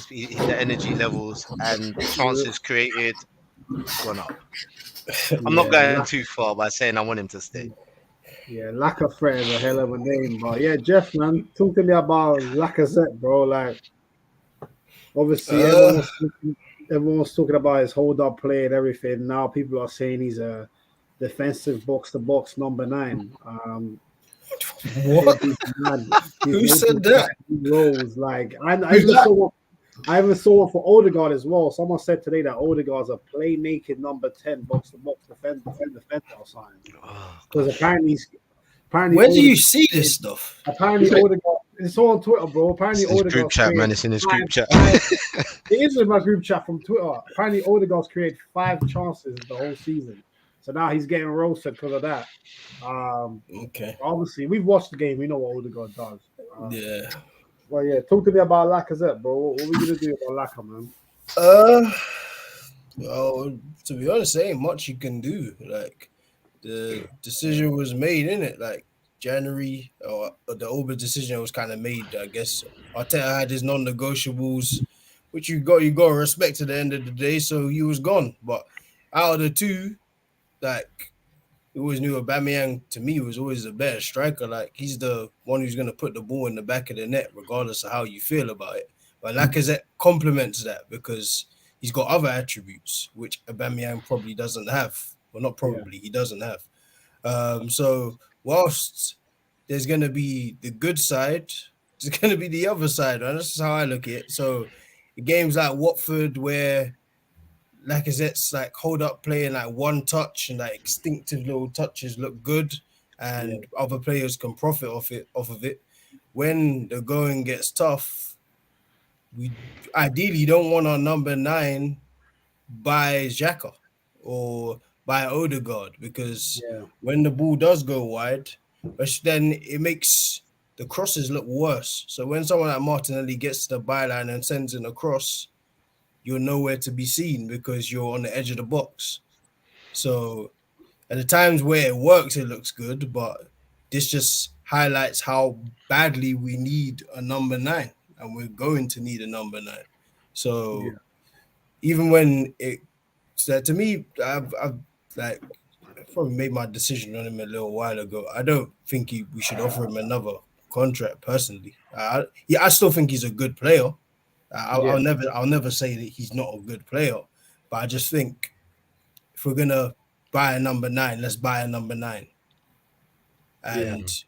the energy levels and chances created gone up. I'm not going too far by saying I want him to stay. Yeah, Laka Fred is a hell of a name, but yeah, Jeff, man, talk to me about Lacazette, bro. Like, obviously, everyone's talking about his hold-up play and everything. Now people are saying he's a defensive box-to-box number 9. What? Who said that? Roles. Like, I even saw one for Odegaard as well. Someone said today that Odegaard's a play naked number 10 box-to-box defender or something. Because apparently where do you see this stuff? Apparently Odegaard, it's all on Twitter, bro. Apparently it's in his Odegaard's group chat, man. It's in his group chat. It is in my group chat from Twitter. Apparently Odegaard's created 5 chances the whole season. So now he's getting roasted because of that. Okay. Obviously, we've watched the game. We know what Odegaard does. Yeah. Well, yeah. Talk to me about Lacazette, bro. What are we gonna do about Lacazette, man? Well, to be honest, there ain't much you can do. Like, the decision was made, innit? Like, January, or the Oba decision was kind of made. I guess Arteta had his non-negotiables, which you got to respect at the end of the day. So he was gone. But out of the two, like, we always knew Aubameyang, to me, was always a better striker. Like, he's the one who's going to put the ball in the back of the net, regardless of how you feel about it. But Lacazette complements that because he's got other attributes, which Aubameyang probably doesn't have. Well, not probably, he doesn't have. So whilst there's going to be the good side, there's going to be the other side. And that's how I look at it. So games like Watford, where Lacazette's like hold up playing like one touch and like instinctive little touches look good, and other players can profit off of it. When the going gets tough, we ideally don't want our number 9 by Xhaka or by Odegaard, because when the ball does go wide, then it makes the crosses look worse. So when someone like Martinelli gets to the byline and sends in a cross, you're nowhere to be seen because you're on the edge of the box. So at the times where it works, it looks good, but this just highlights how badly we need a number 9, and we're going to need a number 9. So even when to me, I've probably made my decision on him a little while ago. I don't think we should offer him another contract personally. I still think he's a good player. I'll never say that he's not a good player, but I just think if we're gonna buy a number 9, let's buy a number 9, and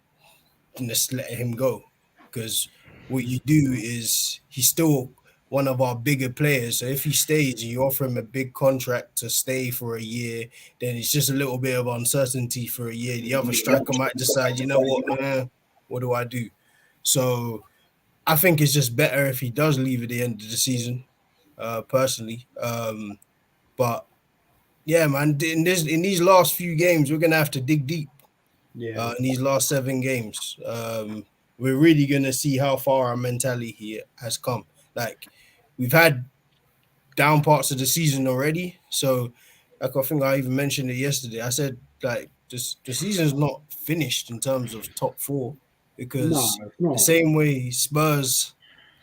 just let him go. Because what you do is he's still one of our bigger players. So if he stays and you offer him a big contract to stay for a year, then it's just a little bit of uncertainty for a year. The other striker might decide, you know what do I do? So I think it's just better if he does leave at the end of the season, personally. But yeah, man, in these last few games, we're gonna have to dig deep. Yeah. In these last 7 games, we're really gonna see how far our mentality has come. Like, we've had down parts of the season already. So, like, I think I even mentioned it yesterday. I said, like, the season's not finished in terms of top 4, because the same way Spurs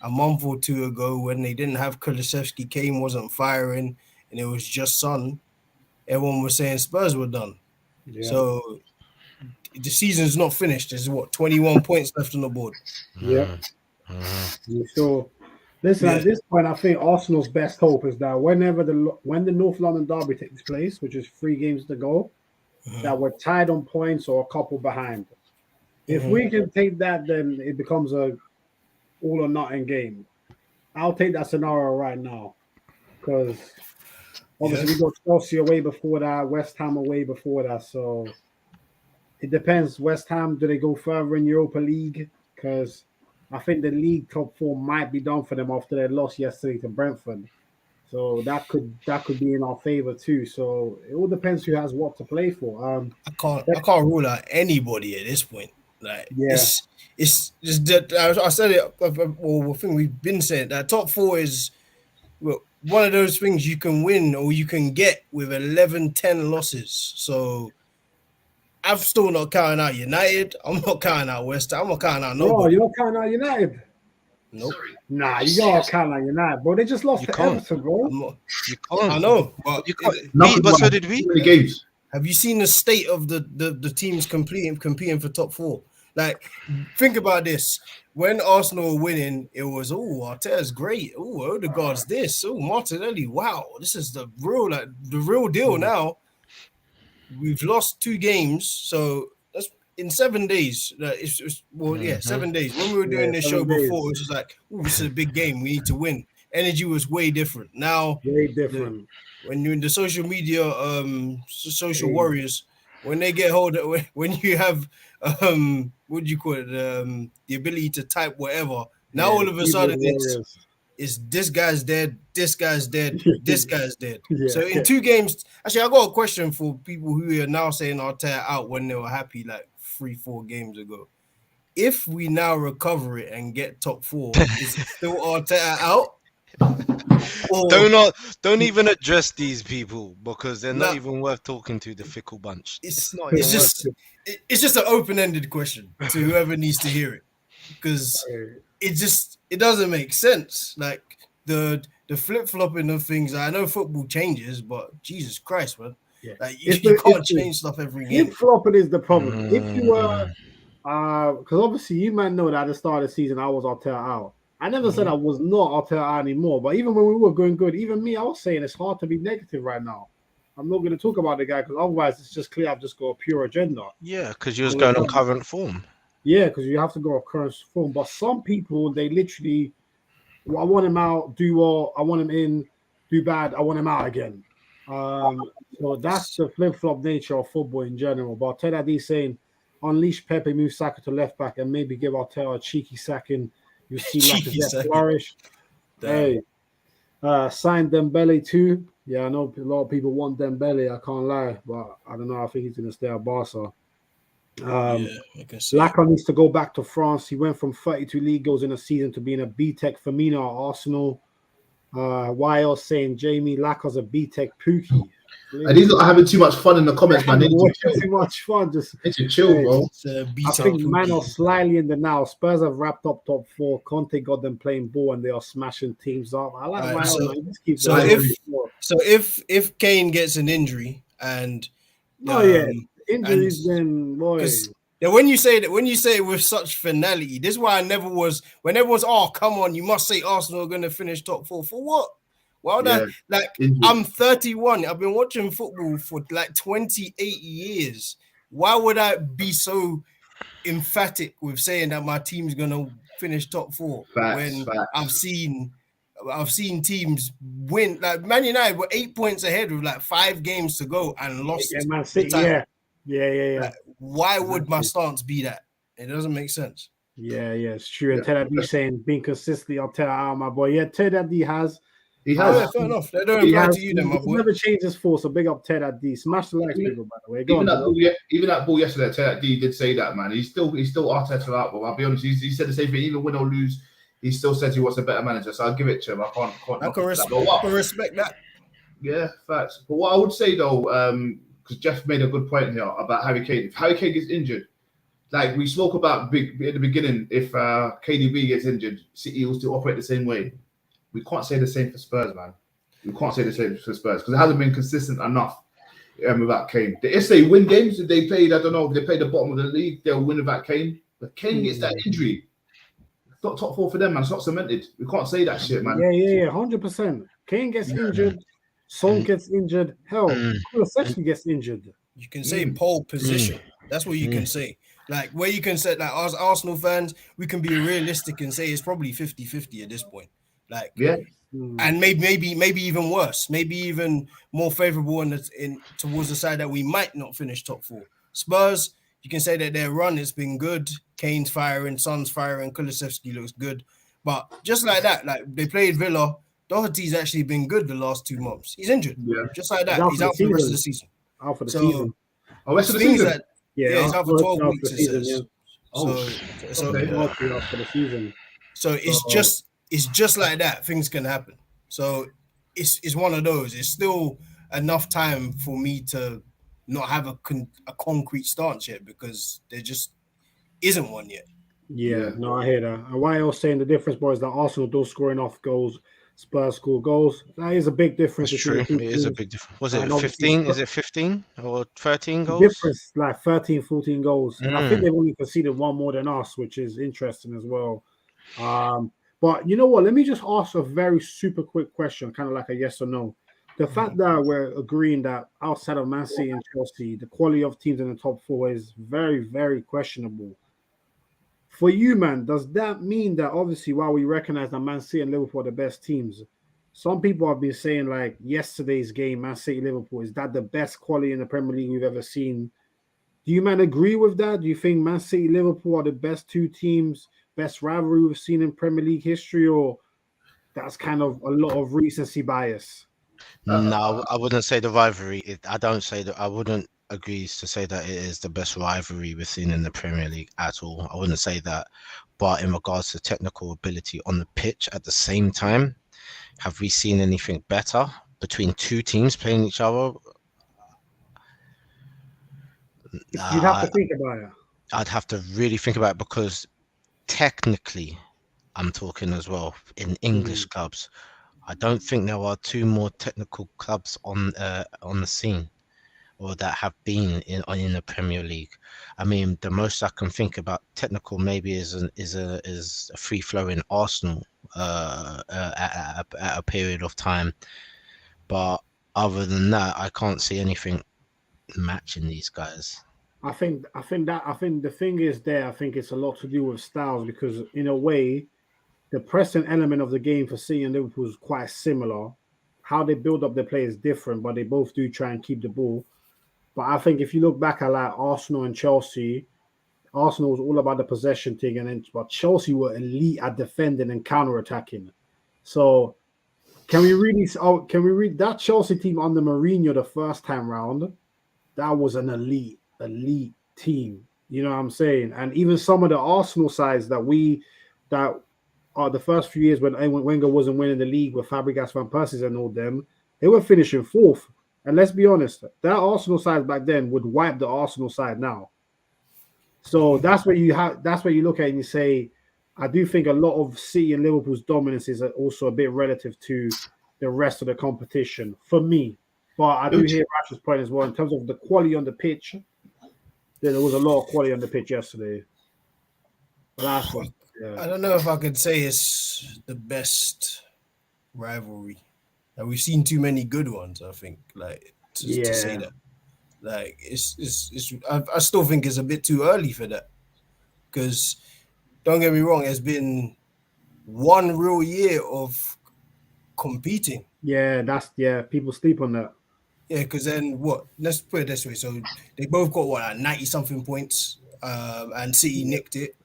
a month or 2 ago, when they didn't have Kulusevski, Kane wasn't firing, and it was just Son, everyone was saying Spurs were done. Yeah. So the season's not finished. There's 21 points left on the board. Yeah. So, listen, at this point, I think Arsenal's best hope is that when the North London derby takes place, which is 3 games to go, that we're tied on points or a couple behind. If we can take that, then it becomes a all or nothing game. I'll take that scenario right now, because obviously we got Chelsea away before that, West Ham away before that, so it depends. West Ham, do they go further in Europa League? Because I think the league top 4 might be done for them after their loss yesterday to Brentford. So that could be in our favor too. So it all depends who has what to play for. I can't rule out anybody at this point. Like, it's just that I said it. Well, I think we've been saying that top 4 is one of those things you can win or you can get with 11-10 losses. So I'm still not counting out United. I'm not counting out West Ham. I'm not counting out nobody. No, you're not counting out United. Nope. Nah, you gotta count out United, bro. They just lost to Everton, bro. You can't. I know, but you can't. But so did we. Games. Have you seen the state of the teams competing for top 4? Like, think about this. When Arsenal were winning, it was, Arteta's great. Odegaard's this. Martinelli. Wow, this is the real deal now. We've lost 2 games, so that's in 7 days. 7 days. When we were doing this show before, it was just like, this is a big game. We need to win. Energy was way different. Now, way different. When you're in the social media, social warriors, when they get hold of, when you have, what do you call it, the ability to type whatever. Now all of a sudden it's this guy's dead, this guy's dead, this guy's dead. So in 2 games, actually, I got a question for people who are now saying Arteta out when they were happy like 3-4 games ago. If we now recover it and get top 4, is it still Arteta out? Don't even address these people, because they're not even worth talking to. The fickle bunch. It's just an open-ended question to whoever needs to hear it, because it doesn't make sense. Like the flip-flopping of things. I know football changes, but Jesus Christ, man. Like, you can't change stuff every game. Flip-flopping is the problem. If you were because obviously you might know that at the start of the season I was Arteta out. I never said I was not Arteta anymore, but even when we were going good, even me, I was saying it's hard to be negative right now. I'm not going to talk about the guy, because otherwise it's just clear I've just got a pure agenda. Yeah, because you're going on current form. Yeah, because you have to go on current form. But some people, they literally, I want him out, do well, I want him in, do bad, I want him out again. So that's the flip-flop nature of football in general. But Arteta D saying, unleash Pepe, move Saka to left back, and maybe give Arteta a cheeky sacking. You see Lacazette flourish. Hey, signed Dembele too. Yeah, I know a lot of people want Dembele. I can't lie, but I don't know. I think he's going to stay at Barca. Lacazette needs to go back to France. He went from 32 league goals in a season to being a B-Tech Firmino at Arsenal. YL saying Jamie Lacazette's a B-Tech Pookie. And he's not having too much fun in the comments, man. They need to too much fun. Just chill, bro. I think man are slightly in the now. Spurs have wrapped up top 4. Conte got them playing ball, and they are smashing teams up. I like if Kane gets an injury and injuries, then boy. Yeah, when you say it with such finality, this is why I never was. When everyone's, come on, you must say Arsenal are going to finish top 4 for what? Why would I Injured. I'm 31. I've been watching football for like 28 years. Why would I be so emphatic with saying that my team's gonna finish top 4 when I've seen teams win? Like Man United were 8 points ahead with like 5 games to go and lost. Yeah, Man City, yeah. Like, why would my stance be that? It doesn't make sense. Yeah, it's true. And Ted D saying being consistently, I'll tell out my boy. Yeah, Ted D has. He has. Fair enough. They don't apply to you, then, my boy. Never changed his force. So big up Ted D. Smash the likes, people. By the way, even that ball yesterday, Ted D did say that, man. He's still Arteta out, but I'll be honest. He said the same thing. Even win or lose, he still says he wants a better manager. So I'll give it to him. I can respect that. Yeah, facts. But what I would say though, because Jeff made a good point here about Harry Kane. If Harry Kane gets injured, like we spoke about at the beginning, if KDB gets injured, City will still operate the same way. We can't say the same for Spurs, man. We can't say the same for Spurs because it hasn't been consistent enough without Kane. If they win games, if they played, I don't know, if they played the bottom of the league, they'll win without Kane. But Kane gets that injury. It's not top 4 for them, man. It's not cemented. We can't say that shit, man. Yeah, 100%. Kane gets injured. Son gets injured. Hell, Kulusevski gets injured. You can say pole position. That's what you can say. Like, where you can say, like, as Arsenal fans, we can be realistic and say it's probably 50-50 at this point. Like, and maybe even worse, maybe even more favorable in towards the side that we might not finish top 4. Spurs, you can say that their run has been good. Kane's firing, Son's firing, Kulusevski looks good. But just like that, like they played Villa, Doherty's actually been good the last 2 months. He's injured. Yeah. Just like that. He's out for the rest of the season. Out for the season. Oh, rest of the season? Yeah, he's out for 12 weeks. So for the season. So it's just like that. Things can happen. So it's one of those. It's still enough time for me to not have a concrete stance yet because there just isn't one yet. Yeah, no, I hear that. And why I was saying the difference, boys, that Arsenal do score enough goals, Spurs score goals. That is a big difference. It's true. It is a big difference. Was it 15? Is it 15 or 13 goals? Difference, like 13, 14 goals. And I think they've only conceded one more than us, which is interesting as well. But you know what? Let me just ask a very super quick question, kind of like a yes or no. The fact that we're agreeing that outside of Man City and Chelsea, the quality of teams in the top 4 is very, very questionable. For you, man, does that mean that obviously while we recognize that Man City and Liverpool are the best teams, some people have been saying like yesterday's game, Man City Liverpool, is that the best quality in the Premier League we've ever seen? Do you, man, agree with that? Do you think Man City Liverpool are the best 2 teams, best rivalry we've seen in Premier League history, or that's kind of a lot of recency bias? No, I wouldn't say the rivalry. I wouldn't agree to say that it is the best rivalry we've seen in the Premier League at all. I wouldn't say that. But in regards to technical ability on the pitch at the same time, have we seen anything better between 2 teams playing each other? You'd have to think about it. I'd have to really think about it because technically, I'm talking as well, in English clubs, I don't think there are 2 more technical clubs on the scene or that have been in the Premier League. I mean, the most I can think about technical maybe is a free flowing Arsenal at a period of time, but other than that, I can't see anything matching these guys. I think the thing is there. I think it's a lot to do with styles because in a way, the pressing element of the game for City and Liverpool is quite similar. How they build up their play is different, but they both do try and keep the ball. But I think if you look back at like Arsenal and Chelsea, Arsenal was all about the possession thing, but Chelsea were elite at defending and counter-attacking. So can we read that Chelsea team under Mourinho the first time round? That was an elite team. You know what I'm saying? And even some of the Arsenal sides that are the first few years when Wenger wasn't winning the league with Fabregas, Van Persie and all them, they were finishing 4th. And let's be honest, that Arsenal side back then would wipe the Arsenal side now. So that's where you look at it and you say, I do think a lot of City and Liverpool's dominance is also a bit relative to the rest of the competition for me. But I do hear Rash's point as well in terms of the quality on the pitch. There was a lot of quality on the pitch yesterday. But I don't know if I could say it's the best rivalry. And we've seen too many good ones, I think, like to say Yeah. that. Like I still think it's a bit too early for that. Because don't get me wrong, there's been one real year of competing. Yeah, people sleep on that. Yeah, because then what? Let's put it this way. So they both got what, like 90-something points, and City nicked it.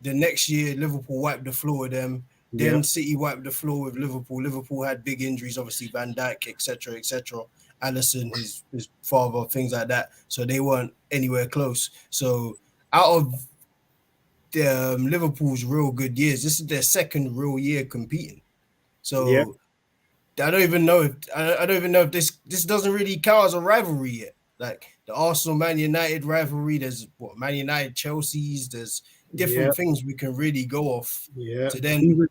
The next year, Liverpool wiped the floor with them. Then Yeah. City wiped the floor with Liverpool. Liverpool had big injuries, obviously Van Dijk, etc., etc. Allison, his father, things like that. So they weren't anywhere close. So out of the Liverpool's real good years, this is their second real year competing. So Yeah. I don't even know if this doesn't really count as a rivalry yet. Like the Arsenal Man United rivalry, there's what Man United Chelsea's, there's different things we can really go off. Yeah. To then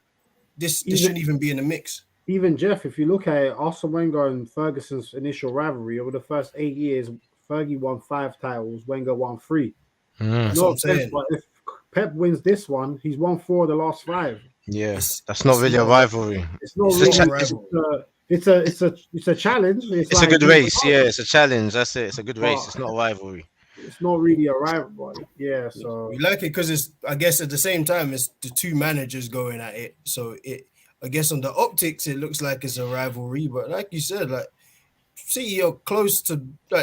this shouldn't even be in the mix. Even Jeff, if you look at it, Arsene Wenger and Ferguson's initial rivalry over the first 8 years, Fergie won 5 titles, Wenger won 3. That's what I'm saying. But if Pep wins this one, he's won 4 of the last 5. Yeah, that's not really a rivalry. It's not really a rivalry. It's a challenge. It's like a good race. Yeah, it's a challenge. That's it. It's a good race. It's not a rivalry. It's not really a rivalry. Yeah, so we like it because it's, I guess at the same time, it's the two managers going at it. So I guess on the optics, it looks like it's a rivalry. But like you said, like City are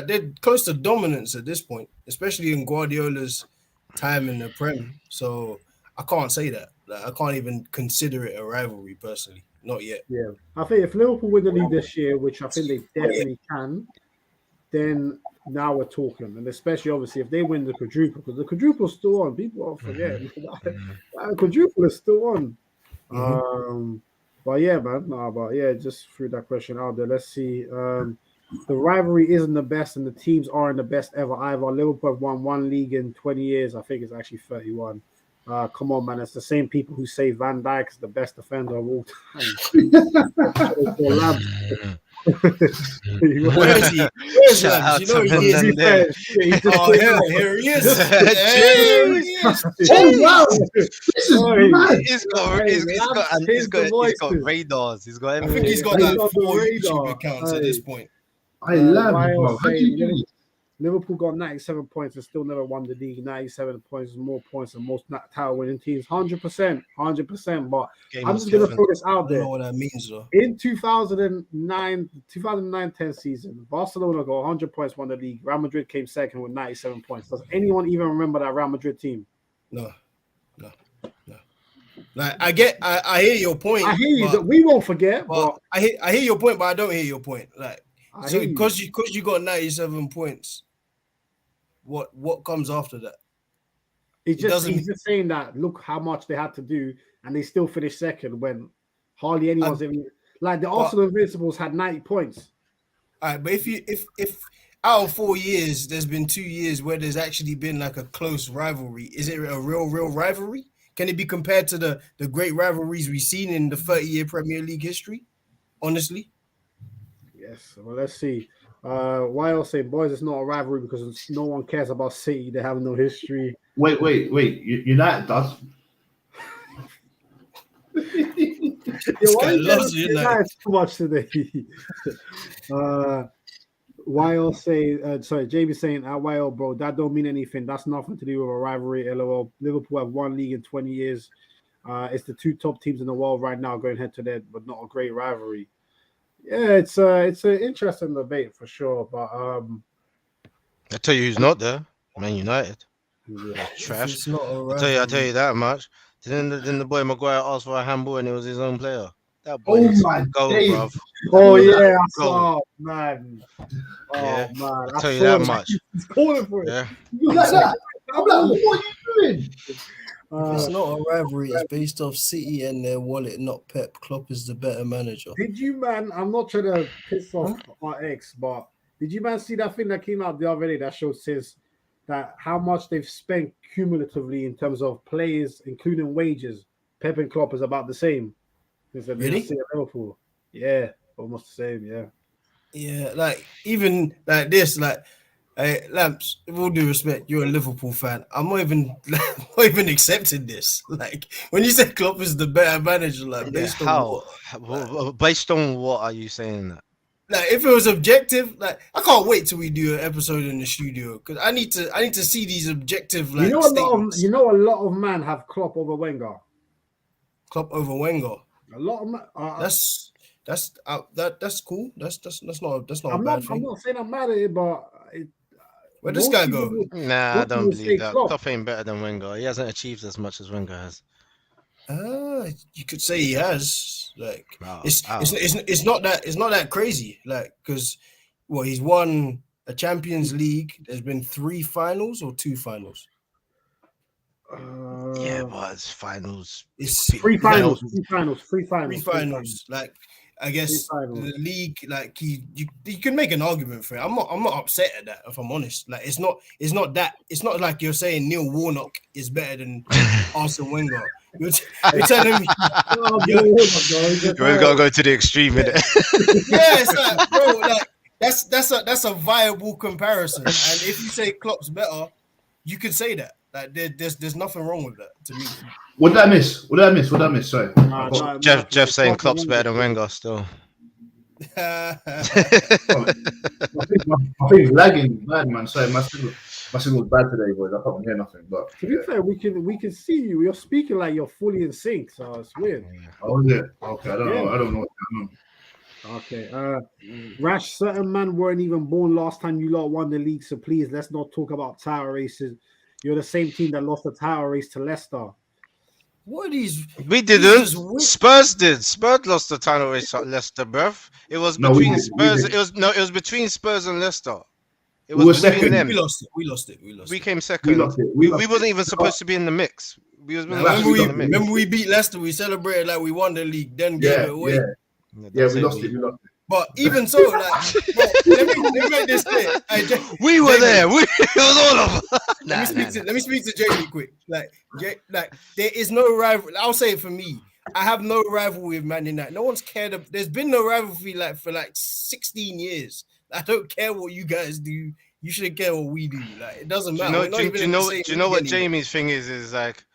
they're close to dominance at this point, especially in Guardiola's time in the Prem. So I can't say that. Like, I can't even consider it a rivalry personally. Not yet. Yeah, I think if Liverpool win the league this year, which I think they definitely can, then now we're talking. And especially, obviously, if they win the quadruple, because the quadruple's still on. People are forgetting. The quadruple is still on. But yeah, man. Just threw that question out there. Let's see. The rivalry isn't the best, and the teams aren't the best ever either. Liverpool have won 1 league in 20 years. I think it's actually 31. Come on, man. It's the same people who say Van Dijk's the best defender of all time. Where is he? Where's Lambs? You know he is. Here he is. Oh, wow. This is mad. He's got radars. He's got everything. I think he's got like 4 YouTube accounts at this point. I love it, bro. How do you do it? Liverpool got 97 points and still never won the league. 97 points is more points than most title winning teams. 100%. But I'm just going to throw this out there. I don't know what that means, though. In 2009-10 season, Barcelona got 100 points, won the league. Real Madrid came second with 97 points. Does anyone even remember that Real Madrid team? No. Like I hear your point. I hear you. That we won't forget. But I hear your point, but I don't hear your point. Like so because you got 97 points. What comes after that? He's just saying that look how much they had to do and they still finished second when hardly anyone's even like the Arsenal Invincibles had 90 points. All right, but if out of 4 years there's been 2 years where there's actually been like a close rivalry, is it a real rivalry? Can it be compared to the great rivalries we've seen in the 30-year Premier League history? Honestly? Yes. Well, let's see. Why else saying, boys, it's not a rivalry because no one cares about City. They have no history. Wait. United does. Why loves United too much today? Why else say, Jamie's saying, YL, bro, that don't mean anything. That's nothing to do with a rivalry. LOL. Liverpool have 1 league in 20 years. It's the 2 top teams in the world right now going head to head, but not a great rivalry. Yeah, it's an interesting debate for sure, but I tell you who's not there, Man United. Yeah. Trash. It's not a I tell you that much. Then the boy Maguire asked for a handball and it was his own player. That Oh boy is my goal, days. bruv. Oh yeah, I Go. saw, man. Oh Yeah. man, I tell you that much. He's calling for it. Yeah. You like that? I'm like, what are you doing? It's not a rivalry. It's based off City and their wallet, not Pep. Klopp is the better manager. Did you, man? I'm not trying to piss off our ex, but did you, man, see that thing that came out the other day that says that how much they've spent cumulatively in terms of players, including wages? Pep and Klopp is about the same. Really? Liverpool. Yeah, almost the same. Yeah. Yeah, like even like this, like Hey, Lamps, with all due respect, you're a Liverpool fan. I'm not even accepting this. Like, when you say Klopp is the better manager, like, based on what? Based on what are you saying that? Like, if it was objective, like, I can't wait till we do an episode in the studio because I need to see these objective, like, statements. A lot of men have Klopp over Wenger. Klopp over Wenger. A lot of men. That's cool. That's not a I'm bad thing. I'm not saying I'm mad at it, but where does this guy go? Nah, I don't believe that. Klopp ain't better than Wenger. He hasn't achieved as much as Wenger has. You could say he has. Like, it's not that crazy. Like, because he's won a Champions League. There's been 3 finals or 2 finals. Yeah, but it's finals. It's 3 finals. 3 finals. Like, I guess the league, like, you can make an argument for it. I'm not upset at that, if I'm honest. Like, it's not like you're saying Neil Warnock is better than Arsene Wenger. You're telling me you gotta go to the extreme, innit? Yeah, it's like, bro, like that's a viable comparison. And if you say Klopp's better, you could say that. Like, there's nothing wrong with that to me. What did I miss? Sorry. Jeff saying Klopp's better than Wenger still. I think it's lagging bad, man. Sorry, my signal's bad today, boys. I can't hear nothing. But to be fair, we can see you. You're speaking like you're fully in sync, so it's weird. Oh yeah. Okay, I don't know what's going on. Okay. Rash, certain men weren't even born last time you lot won the league, so please let's not talk about title races. You're the same team that lost the title race to Leicester. What are these? We didn't. Spurs did. Spurs lost the title race at Leicester, bruv. It was between Spurs. It was between Spurs and Leicester. It was between them. We lost it. We came second. We wasn't even supposed to be in the mix. Remember we beat Leicester. We celebrated like we won the league. Then gave it away. Yeah, we lost it. But even so, like, bro, let me make this clear. We were there. It was all of us. Let me speak to Jamie quick. Like there is no rival. I'll say it for me. I have no rivalry with Man United. No one's cared. There's been no rivalry for 16 years. I don't care what you guys do. You shouldn't care what we do. Like, it doesn't matter. Do you know what Jamie's thing is? Is like,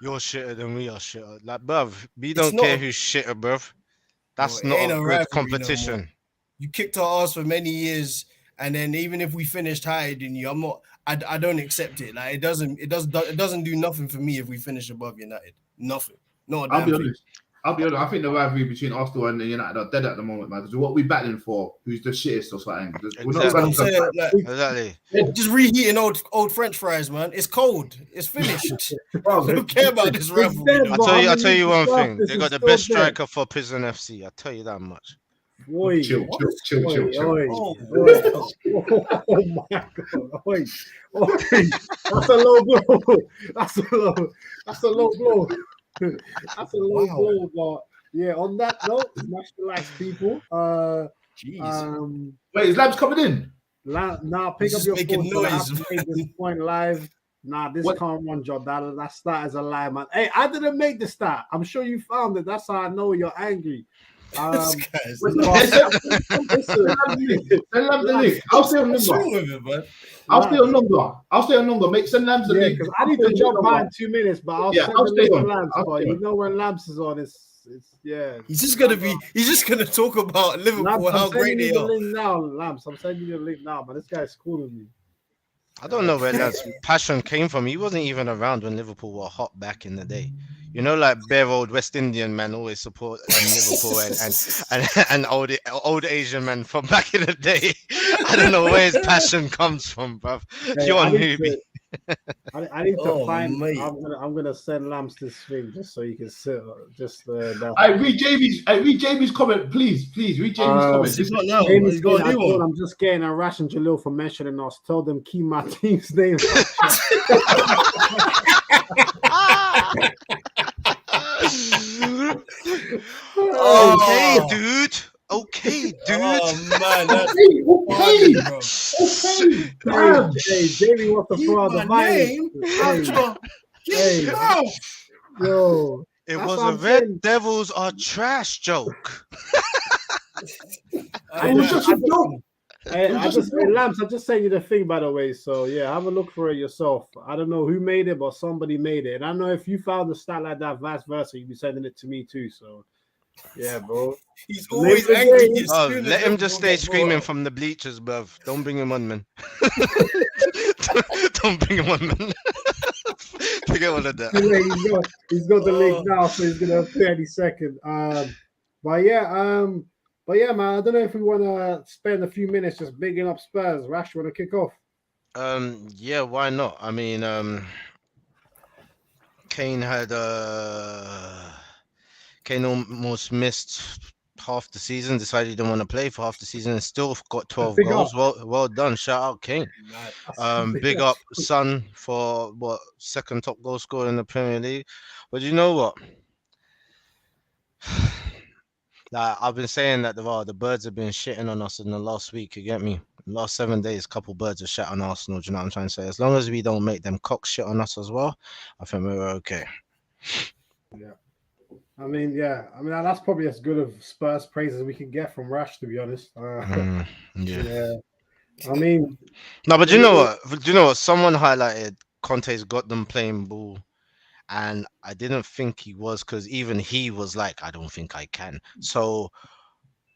you're shitter than we are shitter. Like, bruv, we don't care who's shitter, bruv. That's not a good competition. No, you kicked our ass for many years, and then even if we finished higher than you, I don't accept it. Like, it doesn't do nothing for me if we finish above United. Nothing. No, I'll be honest. I think the rivalry between Arsenal and United are dead at the moment, man. Because what we're battling for, who's the shittest or something. Exactly. Just reheating old French fries, man. It's cold. It's finished. I don't care about this rivalry. I'll tell you one thing. They got the best striker for Prison FC. I'll tell you that much. Boy, chill. Oh my god! Okay. That's a low blow. That's a low blow. That's a low blow. But yeah, on that note, smash the likes, people. Wait, is Labs coming in? Now pick up your phone. So I have to make this point live. Nah, this can't run, Joe. That start is a lie, man. Hey, I didn't make the start. I'm sure you found it. That's how I know you're angry. I'll stay on longer. Send Lambs the link. Because I need to jump by in 2 minutes, but I'll stay on Lambs. You know when Lambs is on, it's He's just gonna talk about Liverpool and how great they are. Lambs, I'm sending you the link now, but this guy's calling me. I don't know where that passion came from. He wasn't even around when Liverpool were hot back in the day. You know, like bare old West Indian man always support Liverpool and old Asian man from back in the day. I don't know where his passion comes from, bruv. Hey, You're a newbie. I need to find. Mate. I'm gonna send Lambs this thing just so you can sit. I read Jamie's comment, please. Read Jamie's comment. It's not now. I'm just getting a Rash and Jalil for mentioning us. Tell them keep my team's name. Okay, dude. Oh man, that's okay. Hey, Jamie wants to throw out the violence. Yo, it was a Red Devils are trash joke. It was just a joke. Lamps, I just sent you the thing, by the way. So yeah, have a look for it yourself. I don't know who made it, but somebody made it. And I know if you found a stat like that, vice versa, you'd be sending it to me too. So yeah, bro. He's always angry. Let him just stay screaming from the bleachers, bruv. Don't bring him on, man. Don't bring him on, man. Forget all of that. He's got the link now, so he's gonna appear any second. But yeah, man. I don't know if we want to spend a few minutes just bigging up Spurs. Rash, want to kick off? Yeah, why not? I mean, Kane almost missed half the season, decided he didn't want to play for half the season, and still got 12 goals. Well done. Shout out Kane. Big up Son for second top goal scorer in the Premier League. But you know what? Like, I've been saying that the birds have been shitting on us in the last week. You get me? Last 7 days, a couple birds have shit on Arsenal. Do you know what I'm trying to say? As long as we don't make them cocks shit on us as well, I think we're okay. Yeah. I mean, that's probably as good of Spurs praise as we can get from Rash, to be honest. Yeah. I mean, no, but you know what? Do you know what? Someone highlighted Conte's got them playing ball. And I didn't think he was, because even he was like, I don't think I can. So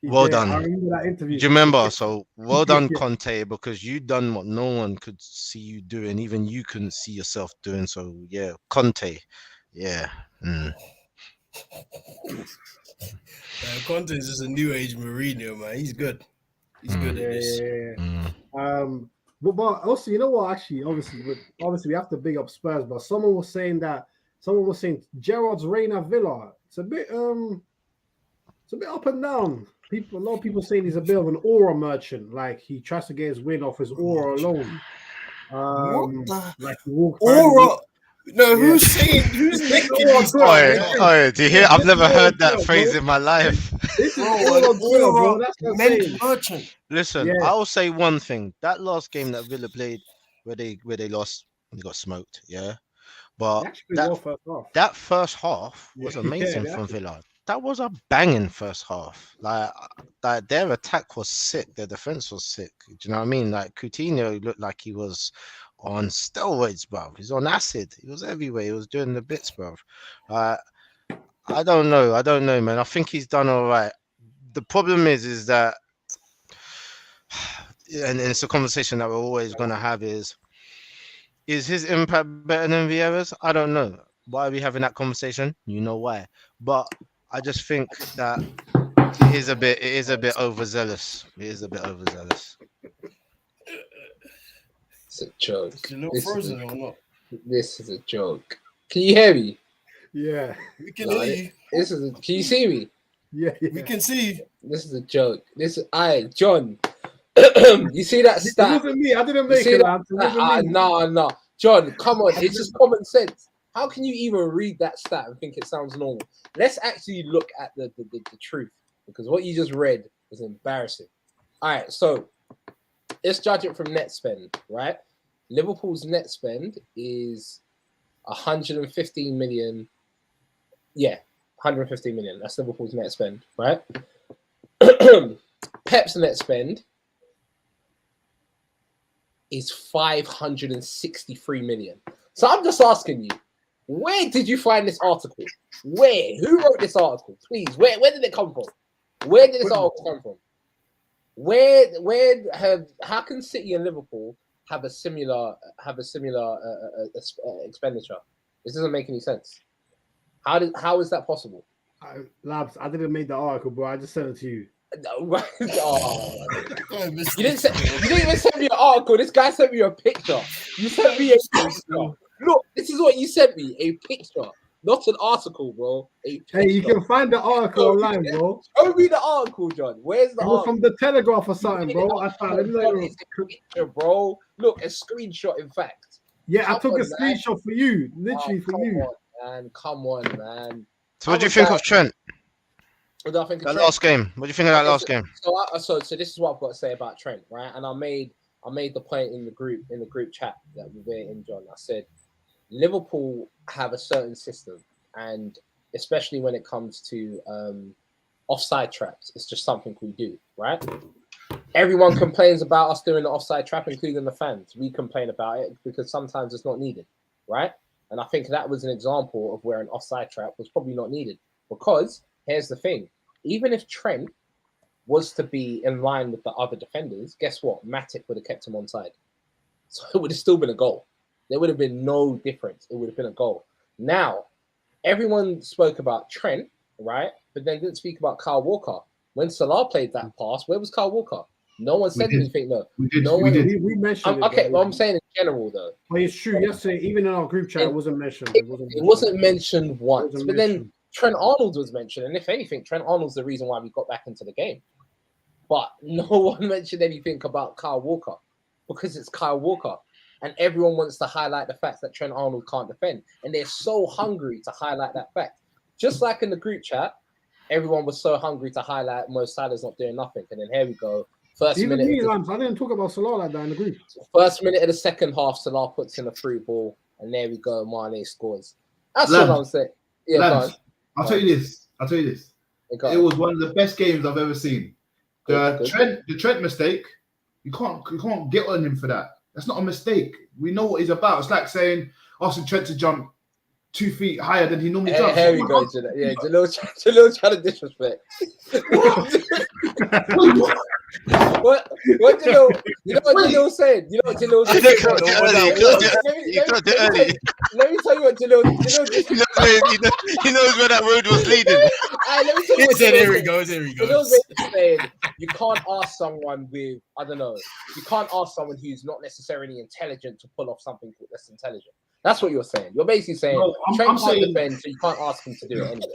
well done. I remember that interview. Do you remember? So well done, Conte, because you done what no one could see you doing. Even you couldn't see yourself doing. So yeah, Conte. Yeah. Conte is just a new age Mourinho, man. He's good. He's good at this. But also, you know what? Actually, obviously, we have to big up Spurs. But someone was saying Gerrard's reign at Villa. It's a bit up and down. A lot of people saying he's a bit of an aura merchant. Like he tries to get his win off his aura alone. Like he walked aura. No, who's saying? Who's making this? Oh, do you hear? I've never heard that phrase in my life. This is bro. That's what I'm saying. Merchant. Listen, I will say one thing. That last game that Villa played, where they lost, they got smoked. Yeah, but that first half was amazing from Villa. That was a banging first half. Like their attack was sick. Their defense was sick. Do you know what I mean? Like Coutinho looked like he was on steroids, bro. He's on acid. He was everywhere. He was doing the bits, bro. I don't know, man. I think he's done all right. The problem is that, and it's a conversation that we're always going to have, is his impact better than Vieira's? I don't know. Why are we having that conversation? You know why. But I just think that it is a bit overzealous. It is a bit overzealous. It's a joke. Is it not frozen or not? This is a joke. Can you hear me? Yeah. We can hear you. Can you see me? Yeah. We can see you. This is a joke. John. You see that stat? It wasn't me. I didn't make it. No. John, come on. It's just common sense. How can you even read that stat and think it sounds normal? Let's actually look at the truth, because what you just read is embarrassing. All right, so let's judge it from net spend, right? Liverpool's net spend is 115 million. Yeah, 115 million. That's Liverpool's net spend, right? Pep's net spend is 563 million. So I'm just asking you, where did you find this article? Where? Who wrote this article? Please, where did it come from? Where did this article come from? How can City and Liverpool have a similar expenditure? This doesn't make any sense. How is that possible? Labs, I didn't make the article, bro. I just sent it to you. Right. You didn't even send me an article. This guy sent me a picture. You sent me a picture. Look, this is what you sent me. A picture. Not an article, bro. Hey, you can find the article online, bro. Show me the article, John. Where's the article? From the Telegraph or something, bro. I found it. Picture, bro. Look, a screenshot, in fact. Yeah, I took a screenshot for you. Literally for you. Come on, man. So what do you think of Trent? What do I think of that Trent? last game? What do you think of that last game? So this is what I've got to say about Trent, right? And I made the point in the group chat that we're in, John. I said Liverpool have a certain system, and especially when it comes to offside traps, it's just something we do, right? Everyone complains about us doing the offside trap, including the fans. We complain about it because sometimes it's not needed, right? And I think that was an example of where an offside trap was probably not needed. Because here's the thing: even if Trent was to be in line with the other defenders, guess what? Matic would have kept him onside. So it would have still been a goal. There would have been no difference. It would have been a goal. Now, everyone spoke about Trent, right? But then didn't speak about Kyle Walker. When Salah played that pass, where was Kyle Walker? No one said anything, though. We mentioned it. Okay, well, I'm saying in general, though. But it's true. Yesterday, even in our group chat, it wasn't mentioned. It wasn't mentioned once. But then Trent Arnold was mentioned. And if anything, Trent Arnold's the reason why we got back into the game. But no one mentioned anything about Kyle Walker because it's Kyle Walker. And everyone wants to highlight the fact that Trent Arnold can't defend. And they're so hungry to highlight that fact. Just like in the group chat, everyone was so hungry to highlight Mo Salah's not doing nothing. And then here we go. I didn't talk about Salah like that in the group. First minute of the second half, Salah puts in a free ball. And there we go. Mane scores. That's what I'm saying. Yeah, Lambs, I'll tell you this. It was one of the best games I've ever seen. The Trent mistake, you can't get on him for that. That's not a mistake. We know what he's about. It's like saying asking Trent to jump 2 feet higher than he normally jumps. Here we go, Jalil. Yeah, Jalil trying to disrespect. What Jalil? You know what Jalil said? You know what Jalil said? Let me tell you what Jalil. He knows where that road was leading. Let me tell you what Here he goes. Jalil's saying you can't ask someone with, I don't know, you can't ask someone who's not necessarily intelligent to pull off something that's intelligent. That's what you're saying. You're basically saying Trent can't defend, so you can't ask him to do it anyway.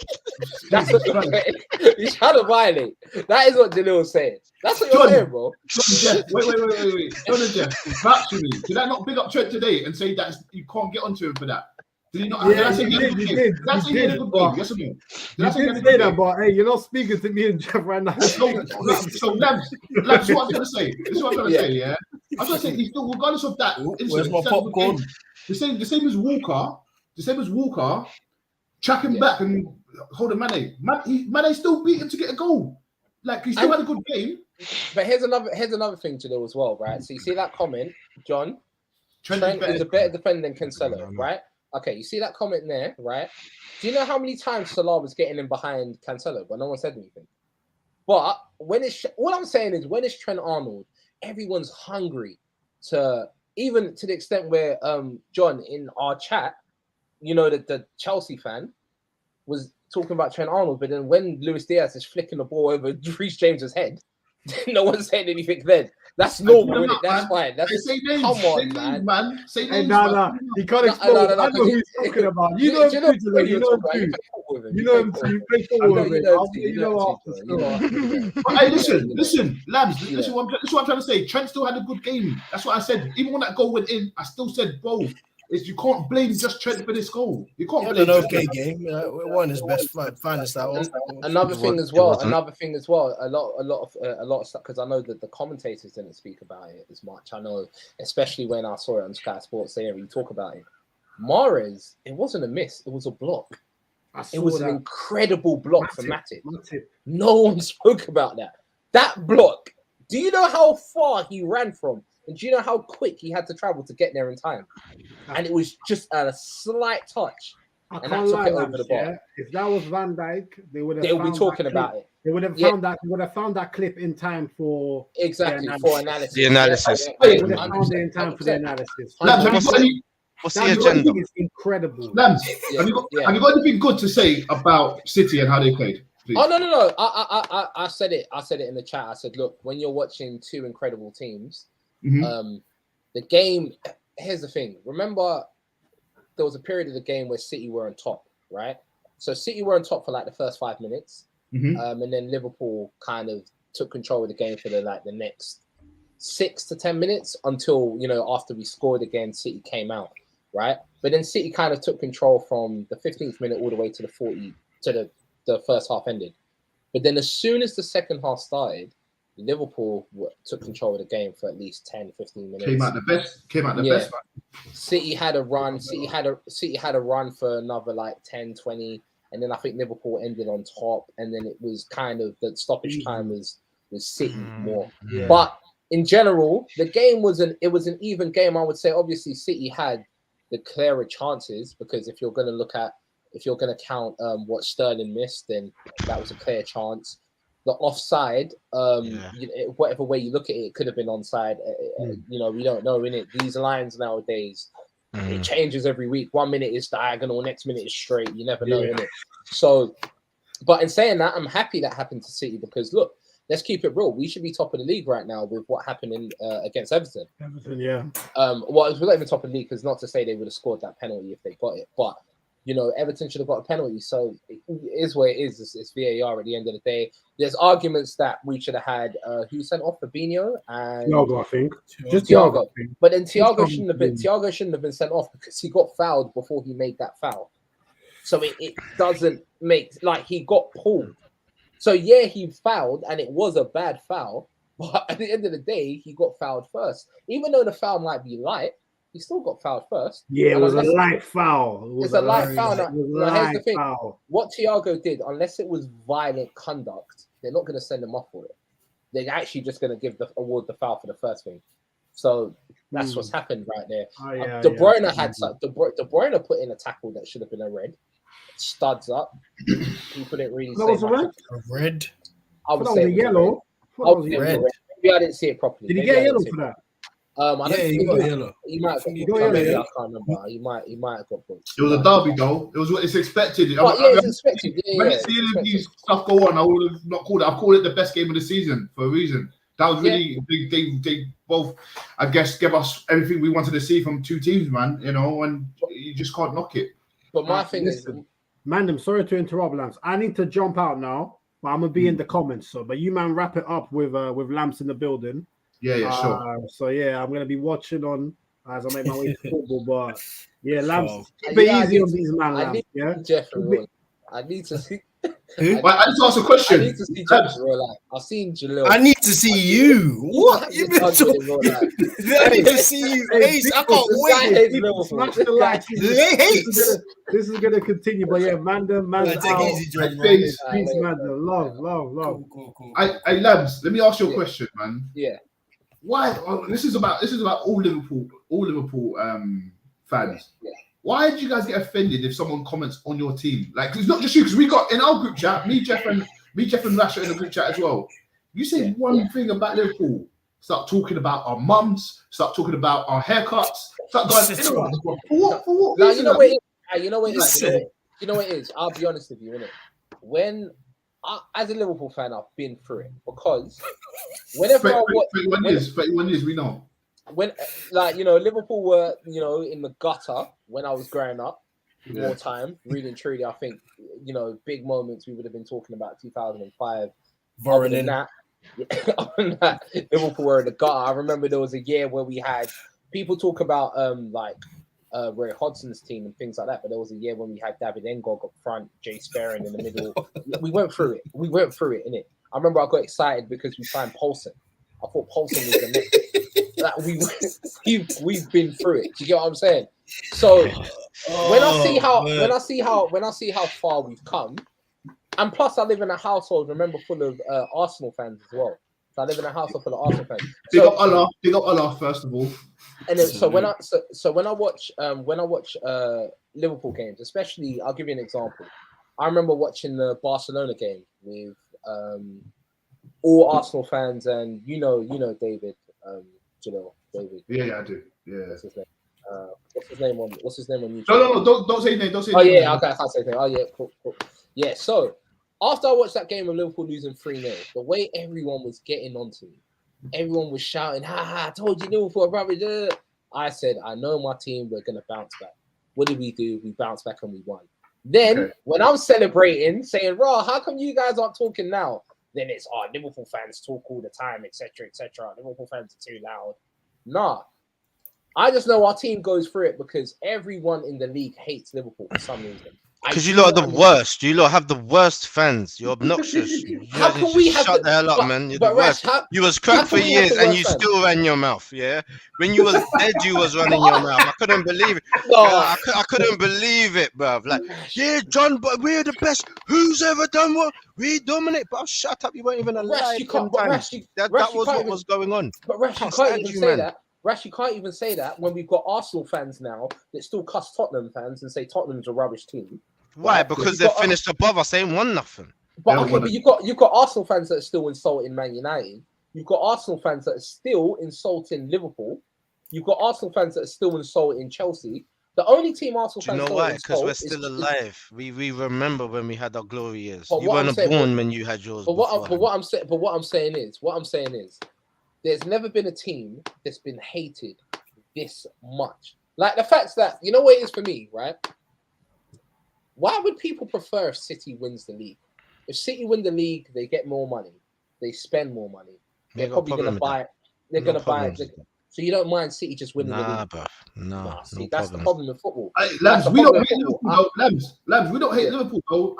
That's what you're saying. You're trying to violate. That is what Jalil's saying. That's what you're saying, bro. Jeff, wait. John and Jeff, actually, did I not big up Trent today and say that you can't get onto him for that? Did he not? Yeah, you did. Did I say he had a good game? Yes or no? You did say that, but hey, you're not speaking to me and Jeff right now. So Lambs, what I'm trying to say. This is what I'm trying to say, yeah? I'm trying to say, regardless of that, where's my popcorn? The same as Walker, tracking back and holding Mane. Mane still beat him to get a goal. Like he still had a good game. But here's another thing to do as well, right? So you see that comment, John? Trent is a better defender than Cancelo, right? Okay, you see that comment there, right? Do you know how many times Salah was getting in behind Cancelo, but no one said anything? But all I'm saying is when it's Trent Arnold, everyone's hungry to, even to the extent where John in our chat, you know, that the Chelsea fan was talking about Trent Arnold, but then when Luis Diaz is flicking the ball over Reece James's head, no one said anything then. That's normal, isn't it? That's fine. That's come on, man. Say names, nah. He can't explain. I know who he's talking about. You know him too. You know him too. You play football with him. You know after. Hey, listen, Lambs. Listen, what I'm trying to say. Trent still had a good game. That's what I said. Even when that goal went in, I still said, bro, you can't blame just Trent for this goal. You can't blame an okay game. One is best finest out. Another thing as well. A lot of stuff, because I know that the commentators didn't speak about it as much. I know, especially when I saw it on Sky Sports, they didn't really talk about it. Mahrez, it wasn't a miss. It was a block. It was an incredible block for Matic. No one spoke about that. That block. Do you know how far he ran from? And do you know how quick he had to travel to get there in time? And it was just a slight touch. And that took it over the bar. If that was Van Dijk, they would be talking about it. They would have found that clip in time for for analysis. The analysis. They would have found it in time for the analysis. What's the agenda? It's incredible. Lambs, have you got anything good to say about City and how they played? Please. Oh no. I said it. I said it in the chat. I said, look, when you're watching two incredible teams. The game, here's the thing. Remember, there was a period of the game where City were on top, right? So City were on top for like the first 5 minutes. And then Liverpool kind of took control of the game for the next 6 to 10 minutes until, you know, after we scored again, City came out, right? But then City kind of took control from the 15th minute all the way to the first half ended. But then as soon as the second half started, Liverpool took control of the game for at least 10, 15 minutes. Came out the best. City had a run. City had a run for another like 10, 20. And then I think Liverpool ended on top. And then it was kind of the stoppage time was with City more. Yeah. But in general, the game was an even game. I would say obviously City had the clearer chances because if you're going to count what Sterling missed, then that was a clear chance. The offside, whatever way you look at it, it could have been onside. We don't know, innit? These lines nowadays, it changes every week. 1 minute is diagonal, next minute is straight. You never know, innit? So, but in saying that, I'm happy that happened to City because look, let's keep it real. We should be top of the league right now with what happened against Everton. Well, we're not even top of the league because not to say they would have scored that penalty if they got it, but Everton should have got a penalty. So it is what it is. It's VAR at the end of the day. There's arguments that we should have had who sent off Fabinho and Thiago, I think. Just Thiago. Thiago. But then Thiago shouldn't have been sent off because he got fouled before he made that foul. So it doesn't make he got pulled. So yeah, he fouled and it was a bad foul. But at the end of the day, he got fouled first. Even though the foul might be light, he still got fouled first. Yeah, it was a light foul. It's a light foul. Now, here's the thing. What Thiago did, unless it was violent conduct, they're not going to send him off for it. They're actually just going to give the foul for the first thing. So that's what's happened right there. De Bruyne put in a tackle that should have been a red. Studs up. He couldn't really say a red. I would say yellow. Maybe I didn't see it properly. Did he get yellow for that? He got yellow. He might have got maybe I can't remember. He might have got points. It was a derby though. It was what it's expected. It's expected. When seeing these stuff go on, I would have not called it. I've called it the best game of the season for a reason. That was really they both, I guess, gave us everything we wanted to see from two teams, man. And you just can't knock it. But my thing is, Mandem, sorry to interrupt, Lamps. I need to jump out now, but I'm gonna be in the comments. So, but you man, wrap it up with Lamps in the building. Yeah, sure. So yeah, I'm gonna be watching on as I make my way to football. But yeah, Lamps, keep it easy on these man, Lamps. Yeah, I need to see. I need to ask a question. I need to see Jeff in real life. I've seen Jalil. I need to see you. What? You've been talking. I need to see you. Ace, I can't wait. Smash the like. This is gonna continue. But yeah, man, take it easy, Jordan. Peace, man. Love. Cool. I Labs, let me ask you a question, man. Yeah. Why? This is about all Liverpool fans. Yeah. Why did you guys get offended if someone comments on your team? Like, it's not just you, because we got in our group chat, me, Jeff, and Rasha in the group chat as well. You say one thing about Liverpool, start talking about our mums, start talking about our haircuts, start going, for what? Now, you know what it is. I'll be honest with you, innit? When as a Liverpool fan, I've been through it because whenever 31 years, we know. When Liverpool were in the gutter when I was growing up, more time really truly. I think big moments we would have been talking about 2005. Other than that, Liverpool were in the gutter. I remember there was a year where we had people talk about Roy Hodgson's team and things like that, but there was a year when we had David Ngog up front, Jay Sperrin in the middle. We went through it, innit? I remember I got excited because we signed Poulsen. I thought Poulsen was the next. We've been through it. Do you get what I'm saying? So when I see how far we've come, and plus I live in a household, remember, full of Arsenal fans as well. So I live in a household full of Arsenal fans. Big up Allah first of all. And then when I watch Liverpool games, especially, I'll give you an example. I remember watching the Barcelona game with all Arsenal fans, and David. David. Yeah, I do. Yeah. What's his name on YouTube? No, don't say his name. Don't say his name. Yeah, okay, I can't say his name. Oh, yeah, cool. Yeah, so after I watched that game of Liverpool losing 3-0, the way everyone was getting onto me, everyone was shouting, I told you Liverpool, rubbish. I said, I know my team, we're going to bounce back. What did we do? We bounced back and we won. Then, when I'm celebrating, saying, how come you guys aren't talking now? Then it's, Liverpool fans talk all the time, etc., etc. Liverpool fans are too loud. Nah. I just know our team goes through it because everyone in the league hates Liverpool for some reason. Because you lot are the worst. You lot have the worst fans. You're obnoxious. How can we have shut the hell up, man? You're the worst. You was crap for years and you still ran your mouth, yeah? When you was dead, you was running your mouth. I couldn't believe it. No. I couldn't believe it, bruv. Like, yeah, John, but we're the best. Who's ever done what? We dominate. But shut up. You weren't even alive. That was what was going on. But Rash, you can't even say that. Rash, you can't even say that when we've got Arsenal fans now that still cuss Tottenham fans and say Tottenham's a rubbish team. Why? Right? Because they finished above us. They ain't won nothing. But okay, but you've got Arsenal fans that are still insulting Man United. You've got Arsenal fans that are still insulting Liverpool. You've got Arsenal fans that are still insulting Chelsea. The only team Arsenal fans. Do you know why? Because we're still alive. We remember when we had our glory years. You weren't born when you had yours. But what I'm saying is, there's never been a team that's been hated this much. Like the fact that, you know what it is for me, right? Why would people prefer if City wins the league? If City win the league, they get more money. They spend more money. They're probably going to buy it. They're going to buy it. So you don't mind City just winning the league? Bruv. No, see, that's the problem with football. Lambs, we don't hate Liverpool, though. Lambs, we don't hate Liverpool, though.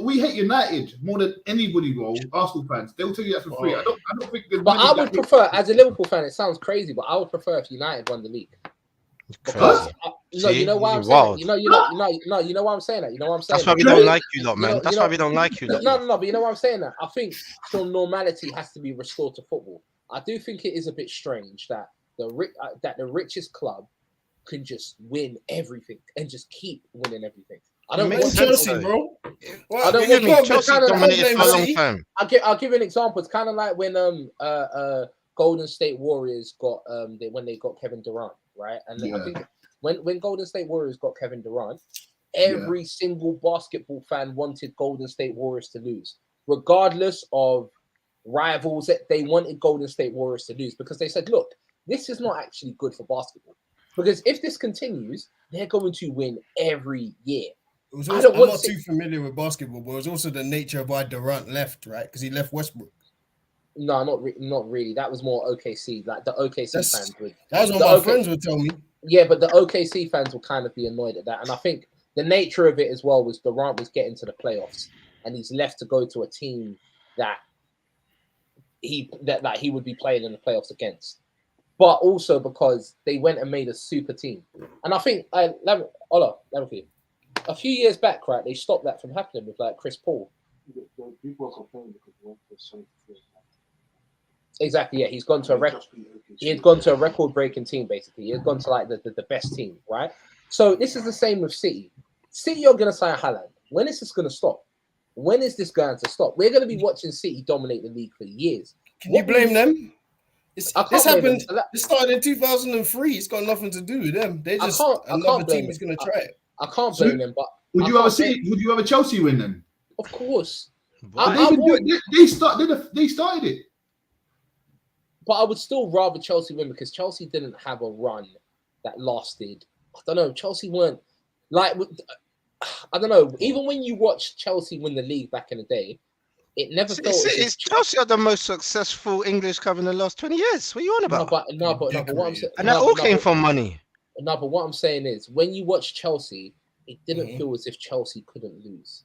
We hate United more than anybody, bro. Arsenal fans, they'll tell you that for free. I don't think. But I would prefer, as a Liverpool fan, it sounds crazy, but I would prefer if United won the league. Because you know why I'm saying that? You know why I'm saying that? You know what I'm saying? That's why we don't like you lot, man. That's why we don't like you lot. No, but you know why I'm saying that? I think some normality has to be restored to football. I do think it is a bit strange that the richest club can just win everything and just keep winning everything. I don't want Chelsea, bro. I don't want Chelsea dominated for a long time. I'll give you an example. It's kind of like when Golden State Warriors got when they got Kevin Durant, right? And I think when Golden State Warriors got Kevin Durant, every single basketball fan wanted Golden State Warriors to lose, regardless of rivals. They wanted Golden State Warriors to lose because they said, look, this is not actually good for basketball. Because if this continues, they're going to win every year. I'm not too familiar with basketball, but it was also the nature of why Durant left, right? Because he left Westbrook. No, not really. That was more OKC. Like the OKC fans would. That was what my friends would tell me. Yeah, but the OKC fans will kind of be annoyed at that. And I think the nature of it as well was Durant was getting to the playoffs, and he's left to go to a team that he would be playing in the playoffs against. But also because they went and made a super team. And I think a few years back, right, they stopped that from happening with like Chris Paul. People are complaining because they went for so. Exactly, yeah. He's gone to a record-breaking team, basically. He's gone to like the best team, right? So this is the same with City. City are going to sign Haaland. When is this going to stop? When is this going to stop? We're going to be watching City dominate the league for years. Can you blame them? This happened. It started in 2003. It's got nothing to do with them. They just another team is going to try it. I can't blame them. But would you have a Chelsea win then? Of course. They started it. But I would still rather Chelsea win because Chelsea didn't have a run that lasted. I don't know. Chelsea weren't like. I don't know. Even when you watch Chelsea win the league back in the day, it never felt. Chelsea are the most successful English club in the last 20 years. What are you on about? No, but what I'm saying, and that all came from money. No, but what I'm saying is, when you watch Chelsea, it didn't feel as if Chelsea couldn't lose.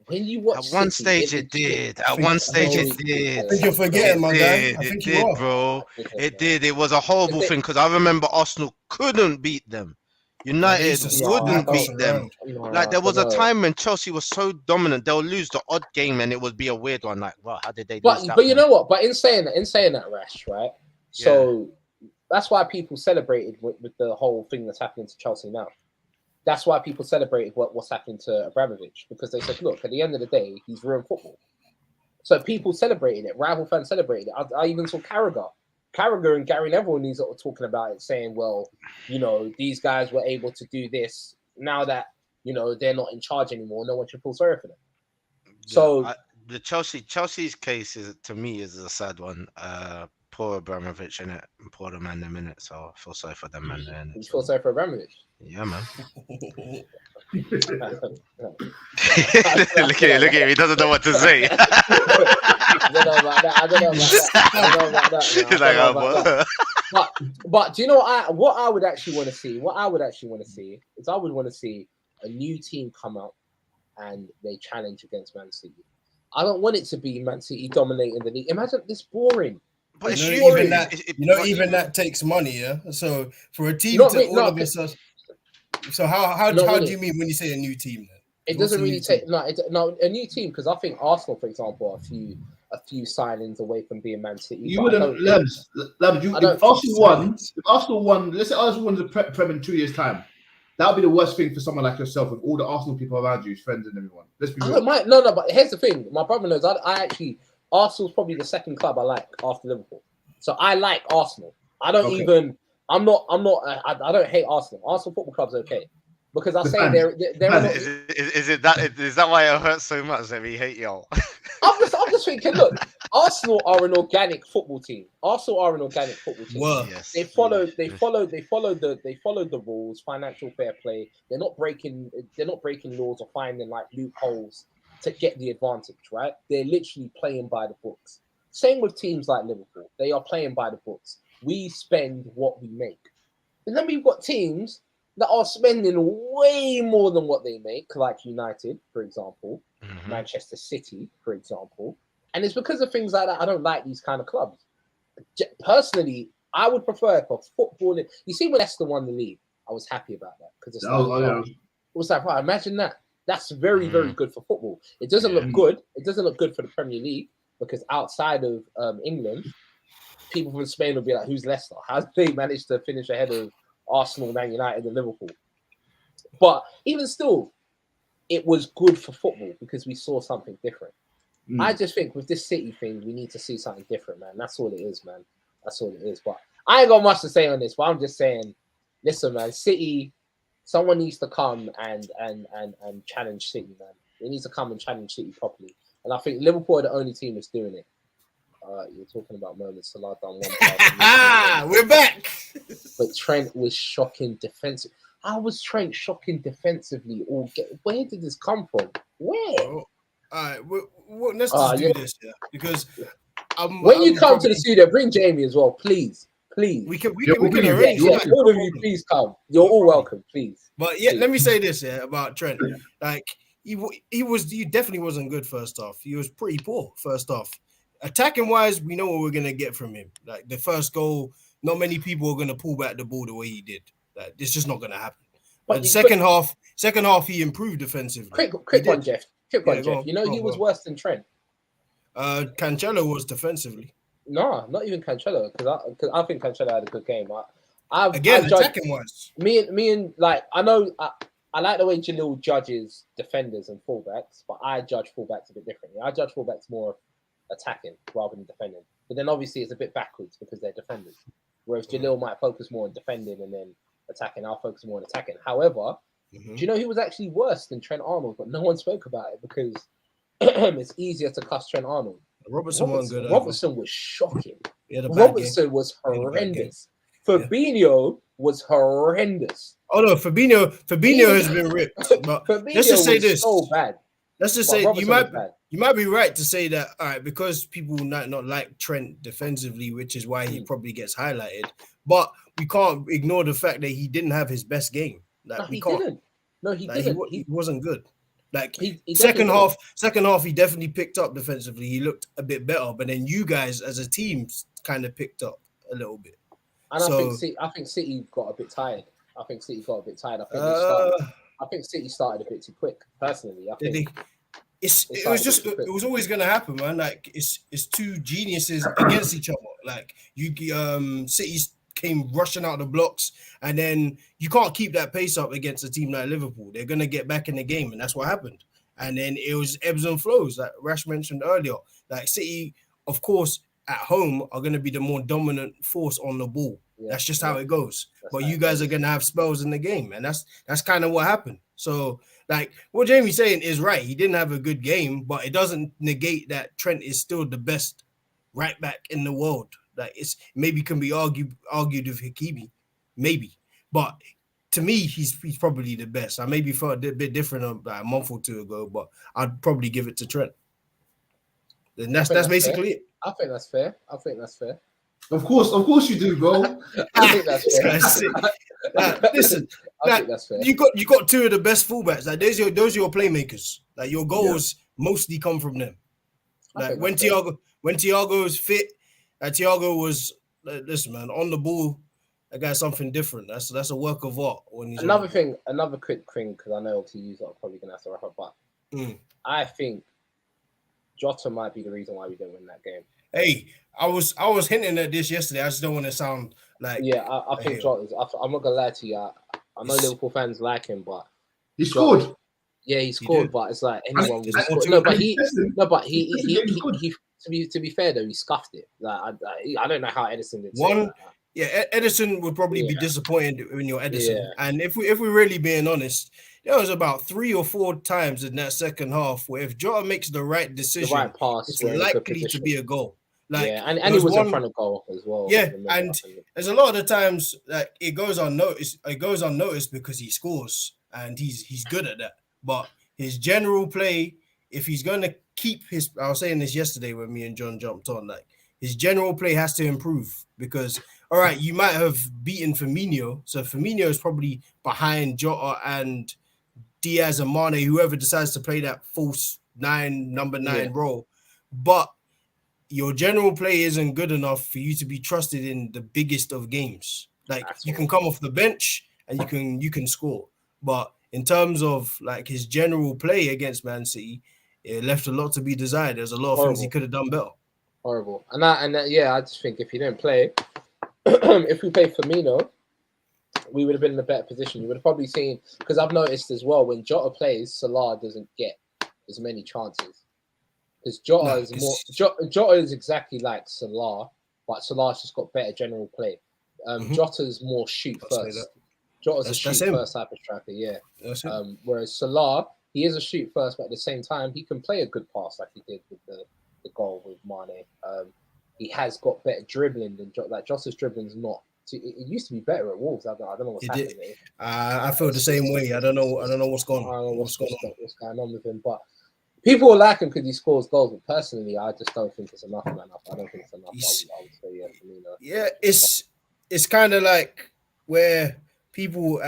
When you watch at one stage it did. At one stage it did. I think you're forgetting, my guy. It did, bro. It did. It was a horrible thing because I remember Arsenal couldn't beat them. United wouldn't beat them. Like there was a time when Chelsea was so dominant, they'll lose the odd game and it would be a weird one. Like, well, how did they lose that? But you know what? But in saying that, Rash, right? So that's why people celebrated with the whole thing that's happening to Chelsea now. That's why people celebrated what's happening to Abramovich, because they said, look, at the end of the day, he's ruined football. So people celebrated it. Rival fans celebrated it. I even saw Carragher and Gary Neville and these are talking about it, saying, well, you know, these guys were able to do this. Now that, you know, they're not in charge anymore, no one should feel sorry for them. So the Chelsea's case to me is a sad one. Poor Abramovich in it, and poor the man them in it. So I feel sorry for them man there. You feel sorry for Abramovich? Yeah, man. Look at him. He doesn't know what to say. I don't know about that. But do you know what I would actually want to see? What I would actually want to see is I would want to see a new team come out and they challenge against Man City. I don't want it to be Man City dominating the league. Imagine this boring. But it's even boring. that takes money, yeah. So for a team Not to really, all no, of a sudden, so how really. do you mean when you say a new team? Then It What's doesn't a new really team? take a new team, because I think Arsenal, for example, are a few signings away from being Man City. You wouldn't, Labs, if Arsenal won, let's say Arsenal won the Prem in 2 years' time, that would be the worst thing for someone like yourself with all the Arsenal people around you, friends and everyone. Let's be real. No, but here's the thing. My brother knows. I actually, Arsenal's probably the second club I like after Liverpool. So I like Arsenal. I don't even. I don't hate Arsenal. Arsenal Football Club's okay, because I say they're Is that why it hurts so much that we hate y'all? I'm just thinking. Look, Arsenal are an organic football team. Well, Yes. They follow the rules, financial fair play. They're not breaking laws or finding like loopholes to get the advantage, right? They're literally playing by the books. Same with teams like Liverpool. They are playing by the books. We spend what we make. And then we've got teams that are spending way more than what they make, like United, for example, Manchester City, for example. And it's because of things like that I don't like these kind of clubs. Personally, I would prefer for football. You see, when Aston won the league, I was happy about that, because it was like, right, imagine that. That's very, very good for football. It doesn't look good. It doesn't look good for the Premier League, because outside of England, people from Spain will be like, who's Leicester? How did they manage to finish ahead of Arsenal, Man United, and Liverpool? But even still, it was good for football because we saw something different. I just think with this City thing, we need to see something different, man. That's all it is, man. That's all it is. But I ain't got much to say on this, but I'm just saying, listen, man, City, someone needs to come and challenge City, man. They need to come and challenge City properly. And I think Liverpool are the only team that's doing it. You're talking about moments. Salah done one. We're back. But Trent was shocking defensive. How was Trent shocking defensively? Where did this come from? Where? All right, let's just do this, yeah. Because when you come to the studio, bring Jamie as well, please. We can arrange. Yeah, all of you, please come. You're all welcome, please. But yeah, let me say this, yeah, about Trent. Like he definitely wasn't good first half. He was pretty poor first half. Attacking wise, we know what we're gonna get from him. Like the first goal, not many people are gonna pull back the ball the way he did. Like it's just not gonna happen. But the second half, he improved defensively. Quick one, Jeff. Jeff. You know he was worse than Trent. Cancelo was defensively. No, not even Cancelo, because I think Cancelo had a good game. Attacking wise. Me and like I know I like the way Jalil judges defenders and fullbacks, but I judge fullbacks a bit differently. I judge fullbacks more attacking rather than defending. But then obviously it's a bit backwards because they're defenders. Whereas Jalil might focus more on defending and then attacking. I'll focus more on attacking. However, do you know he was actually worse than Trent Arnold? But no one spoke about it because it's easier to cuss Trent Arnold. Robertson was shocking. Robertson was horrendous. Fabinho was horrendous. Oh no, Fabinho has been ripped. But let's just say this. So bad. Let's just say you might be right to say that, all right, because people might not like Trent defensively, which is why he probably gets highlighted. But we can't ignore the fact that he didn't have his best game. Like he didn't. No, he didn't. He wasn't good. Like he second half, he definitely picked up defensively. He looked a bit better, but then you guys as a team kind of picked up a little bit. And I think City got a bit tired. I think City started a bit too quick. Personally, I think it was always going to happen, man. Like it's two geniuses against each other. Like City came rushing out the blocks, and then you can't keep that pace up against a team like Liverpool. They're going to get back in the game, and that's what happened. And then it was ebbs and flows, like Rash mentioned earlier. Like City, of course, at home are going to be the more dominant force on the ball. Yeah, that's just how it goes. But you guys are going to have spells in the game, and that's kind of what happened. So, like, what Jamie's saying is right. He didn't have a good game, but it doesn't negate that Trent is still the best right back in the world. Like, it's maybe can be argued with Hakimi, maybe. But to me, he's probably the best. I maybe felt a bit different a month or two ago, but I'd probably give it to Trent. And that's basically it. I think that's fair. Of course you do, bro. I think that's fair. Listen, I think that's fair. you got two of the best fullbacks. Like those are your playmakers. Like your goals mostly come from them. Like when Thiago is fit, Thiago was listen, man, on the ball. That guy's something different. That's a work of art. When he's another quick thing, because I know obviously you are probably gonna have to wrap up, but I think Jota might be the reason why we didn't win that game. Hey, I was hinting at this yesterday. I just don't want to sound like I think Jota's. I'm not gonna lie to you. I know Liverpool fans like him, but he scored. Yeah, he scored, but it's like anyone would score. To be fair though, he scuffed it. Like I don't know how Edison did. Yeah, Edison would probably be disappointed in your Edison. Yeah. And if we're really being honest, there was about 3 or 4 times in that second half where if Jota makes the right decision, the right pass, it's likely to be a goal. Like, and he was in front of goal as well. Yeah, and there's a lot of the times like it goes unnoticed. It goes unnoticed because he scores and he's good at that. But his general play, if he's going to keep his, I was saying this yesterday when me and John jumped on, like his general play has to improve because. All right, you might have beaten Firmino. So Firmino is probably behind Jota and Diaz and Mane, whoever decides to play that false number 9 role. But your general play isn't good enough for you to be trusted in the biggest of games. Like you can come off the bench and you can score. But in terms of like his general play against Man City, it left a lot to be desired. There's a lot of things he could have done better. Horrible. I just think if he didn't play, if we played Firmino, we would have been in a better position. You would have probably seen, because I've noticed as well, when Jota plays, Salah doesn't get as many chances. Because Jota is exactly like Salah, but Salah's just got better general play. Jota's more shoot first. Jota's a shoot first type of striker, whereas Salah, he is a shoot first, but at the same time, he can play a good pass like he did with the goal with Mane. He has got better dribbling than Jota. Like Jota's dribbling is not. It used to be better at Wolves. I don't know what's happening. I feel the same way. I don't know what's going on. I don't know what's going on with him. But people will like him because he scores goals. But personally, I just don't think it's enough, man. I don't think it's enough. I would say, it's kind of like where people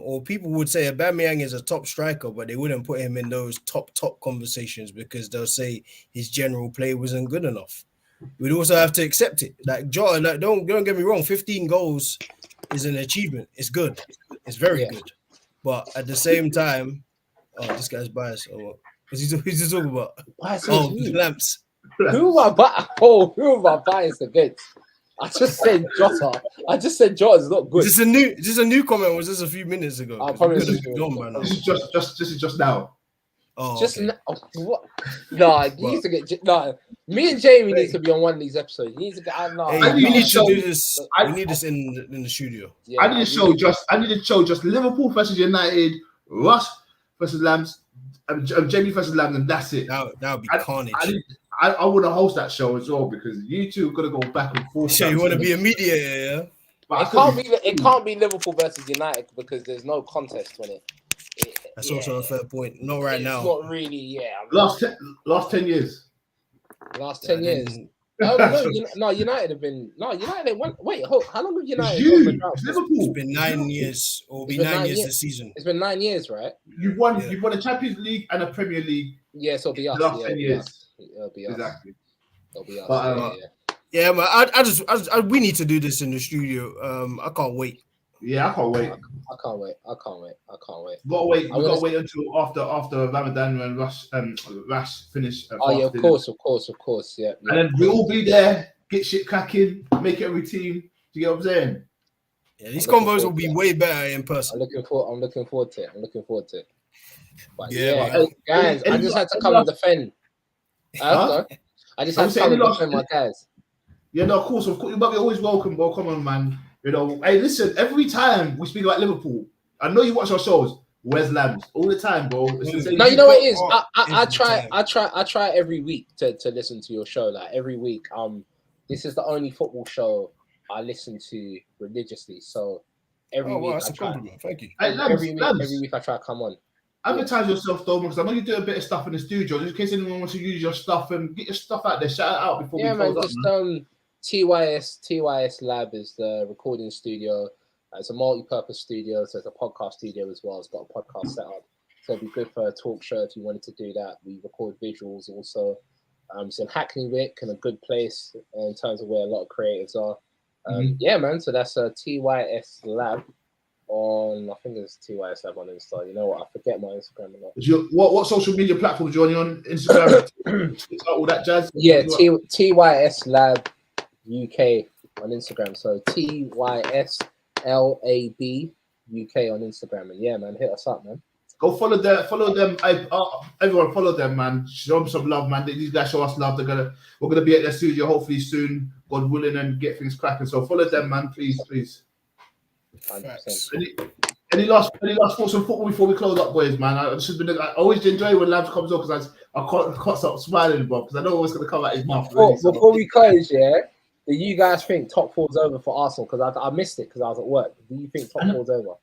or people would say Aubameyang is a top striker, but they wouldn't put him in those top conversations because they'll say his general play wasn't good enough. We'd also have to accept it. Like Jota, like, don't get me wrong, 15 goals is an achievement. It's good. It's very good. But at the same time, this guy's biased. Or what? Who's he talking about? The lamps. Who am I biased against? I just said Jota. Jota's not good. Is this a new comment? Or was this a few minutes ago? This is just now. Oh, just what? No, you need to get me and Jamie need to be on one of these episodes. You need to get. We need to do this. We need this in the studio. Yeah, I need to show just Liverpool versus United, Russ versus Lambs, Jamie versus Lambs, and that's it. That would be carnage. I want to host that show as well because you two are gonna go back and forth. So you want to be a mediator, yeah? But it can't be Liverpool versus United because there's no contest on it. That's also a fair point. Not right now. It's not really, last 10 years. Last 10 years. United have been. United won. Wait, how long have United won the drought? It's been 9 years. Or will be 9 years this season. It's been 9 years, right? You've won a Champions League and a Premier League. Yeah, so it'll be us. Last 10 years. It'll be us. Exactly. It'll be us. But, yeah, man. I we need to do this in the studio. I can't wait. Yeah, I can't wait. I can't wait. We gotta wait until after Ramadan when Rash finish. Of course. Yeah. And then we'll all be there, get shit cracking, make it a routine. Do you get what I'm saying? Yeah, these combos will be way better in person. I'm looking forward to it. But yeah, guys, I just had to come and defend. I just had to come and defend my guys. Yeah, no, of course. You're always welcome. Well, come on, man. You know, hey, listen, every time we speak about Liverpool, I know you watch our shows. Where's Lambs? All the time, bro. No, you know what it is? I try every week to listen to your show. Like every week. This is the only football show I listen to religiously. So every week that's a compliment. Thank you. Hey, every week I try to come on. Advertise yourself though, because I know you do a bit of stuff in the studio, just in case anyone wants to use your stuff and get your stuff out there. Shout it out before we close up. TYS Lab is the recording studio. It's a multi-purpose studio, so it's a podcast studio as well. It's got a podcast set up, so it'd be good for a talk show if you wanted to do that. We record visuals also. It's in Hackney Wick, and a good place in terms of where a lot of creatives are. Yeah, man. So that's a TYS Lab on. I think it's TYS Lab on Insta. You know what? I forget my Instagram a lot. What social media platforms are you on Instagram? All that jazz. Yeah, TYS Lab UK on Instagram. So TYS LAB UK on Instagram. And yeah, man, hit us up, man. Go follow them. Everyone follow them, man. Show them some love, man. These guys show us love. We're gonna be at their studio hopefully soon, God willing, and get things cracking. So follow them, man. Please. 100%. Any last thoughts on football before we close up, boys, man? I always enjoy when Labs comes up because I can't stop smiling, bro, because I know what's gonna come out his mouth. Before we close, yeah. Do you guys think top four's over for Arsenal? Because I missed it because I was at work. Do you think top four's over?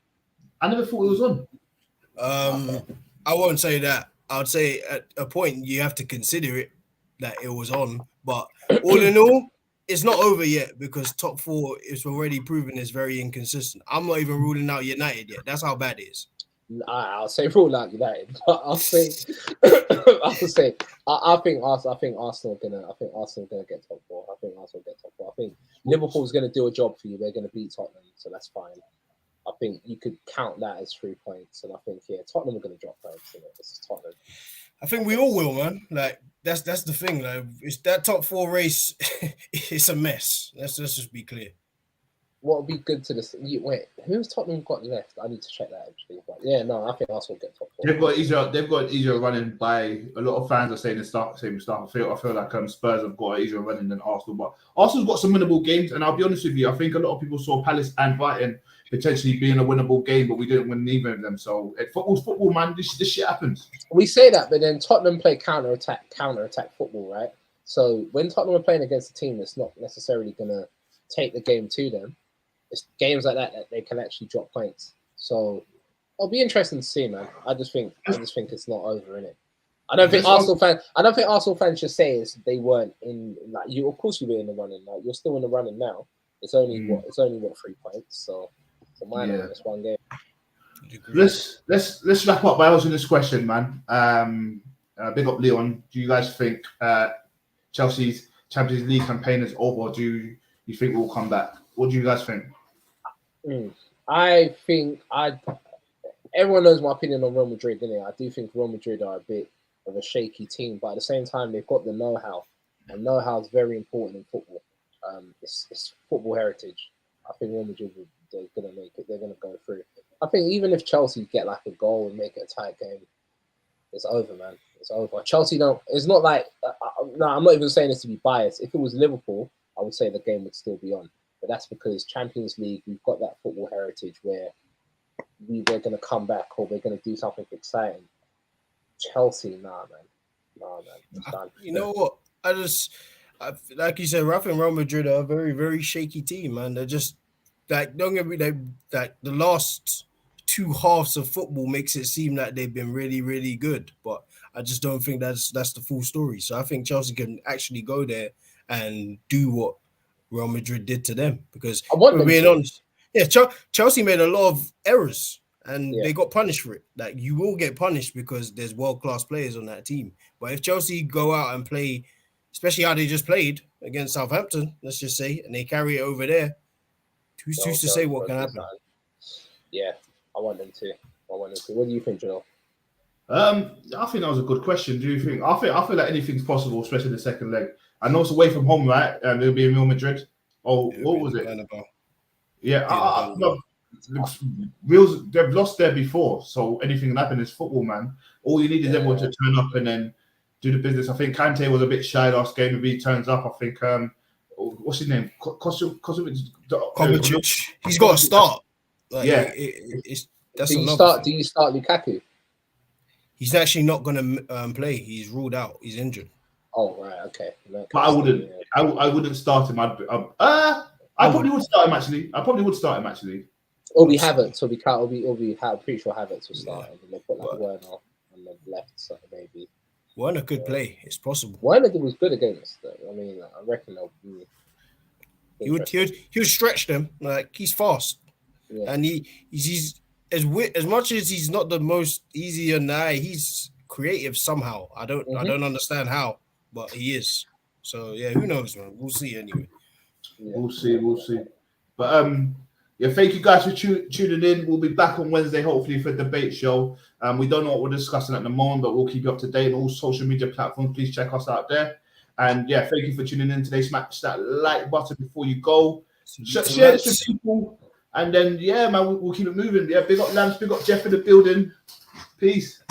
I never thought it was on. I won't say that. I would say at a point you have to consider it that it was on, but all in all, it's not over yet because top four is already proven is very inconsistent. I'm not even ruling out United yet. That's how bad it is. I'll say rule out United, but I think Arsenal gonna get top four. I think Arsenal get top four. I think Liverpool's gonna do a job for you. They're gonna beat Tottenham, so that's fine. I think you could count that as 3 points, and I think Tottenham are going to drop points. This is Tottenham. I think we all will, man. Like that's the thing. Like it's that top four race. It's a mess. Let's just be clear. What would be good to this? Wait, who's Tottenham got left? I need to check that actually. But yeah, no, I think Arsenal get top four. They've got easier running by a lot of fans are saying the same stuff. I feel like Spurs have got easier running than Arsenal, but Arsenal's got some winnable games. And I'll be honest with you, I think a lot of people saw Palace and Brighton potentially being a winnable game, but we didn't win either of them. So football's football, man. This shit happens. We say that, but then Tottenham play counter attack football, right? So when Tottenham are playing against a team that's not necessarily gonna take the game to them, it's games like that they can actually drop points. So it'll be interesting to see, man. I just think it's not over, innit? I don't think Arsenal fans should say they weren't in. Like you, of course, you were in the running. Like you're still in the running now. It's only 3 points. So minor, it's one game. Let's wrap up by answering this question, man. Big up Leon. Do you guys think Chelsea's Champions League campaign is over, or do you think we'll come back? What do you guys think? I think everyone knows my opinion on Real Madrid, didn't they? I do think Real Madrid are a bit of a shaky team, but at the same time, they've got the know-how, and know-how is very important in football. It's football heritage. I think Real Madrid, they're going to make it. They're going to go through. I think even if Chelsea get like a goal and make it a tight game, it's over, man. It's over. Chelsea don't. It's not like. No, I'm not even saying this to be biased. If it was Liverpool, I would say the game would still be on. But that's because Champions League, we've got that football heritage where we're going to come back or we're going to do something exciting. Chelsea, nah, man. You know what? Like you said, Rafa and Real Madrid are a very, very shaky team, man. They're just like, don't get me, like the last 2 halves of football makes it seem like they've been really, really good. But I just don't think that's the full story. So I think Chelsea can actually go there and do what Real Madrid did to them, because we're being honest. Yeah, Chelsea made a lot of errors and they got punished for it. Like you will get punished because there's world-class players on that team. But if Chelsea go out and play, especially how they just played against Southampton, let's just say, and they carry it over there, who's to say what can happen? Yeah, I want them to. What do you think, Joel? I think that was a good question. Do you think? I feel like anything's possible, especially the second leg. I know it's away from home, right? It'll be in Real Madrid. Oh, what was it? Yeah, they've lost there before, so anything can happen. It's football, man. All you need is everyone to turn up and then do the business. I think Conte was a bit shy last game. If he turns up, I think what's his name? Kovacic. He's got to start. Like, do you start Lukaku? He's actually not going to play. He's ruled out. He's injured. Oh right, okay. But I wouldn't. I wouldn't start him. I probably would start him actually. It'll be Havertz. It'll be. I'm pretty sure Havertz will start. And they put like Werner on the left, so maybe. Werner could play. It's possible. Werner was good against them. I mean, I reckon they'll be. He would stretch them. Like he's fast. and he's as much as he's not the most easy on the eye, he's creative somehow. I don't understand how, but he is. So yeah, who knows, man? We'll see anyway. Yeah. We'll see. But yeah, thank you guys for tuning in. We'll be back on Wednesday, hopefully, for a debate show. We don't know what we're discussing at the moment, but we'll keep you up to date on all social media platforms. Please check us out there. And yeah, thank you for tuning in today. Smash that like button before you go. Share this with people. And then, yeah, man, we'll keep it moving. Yeah, big up Lance, big up Jeff in the building. Peace.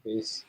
Peace.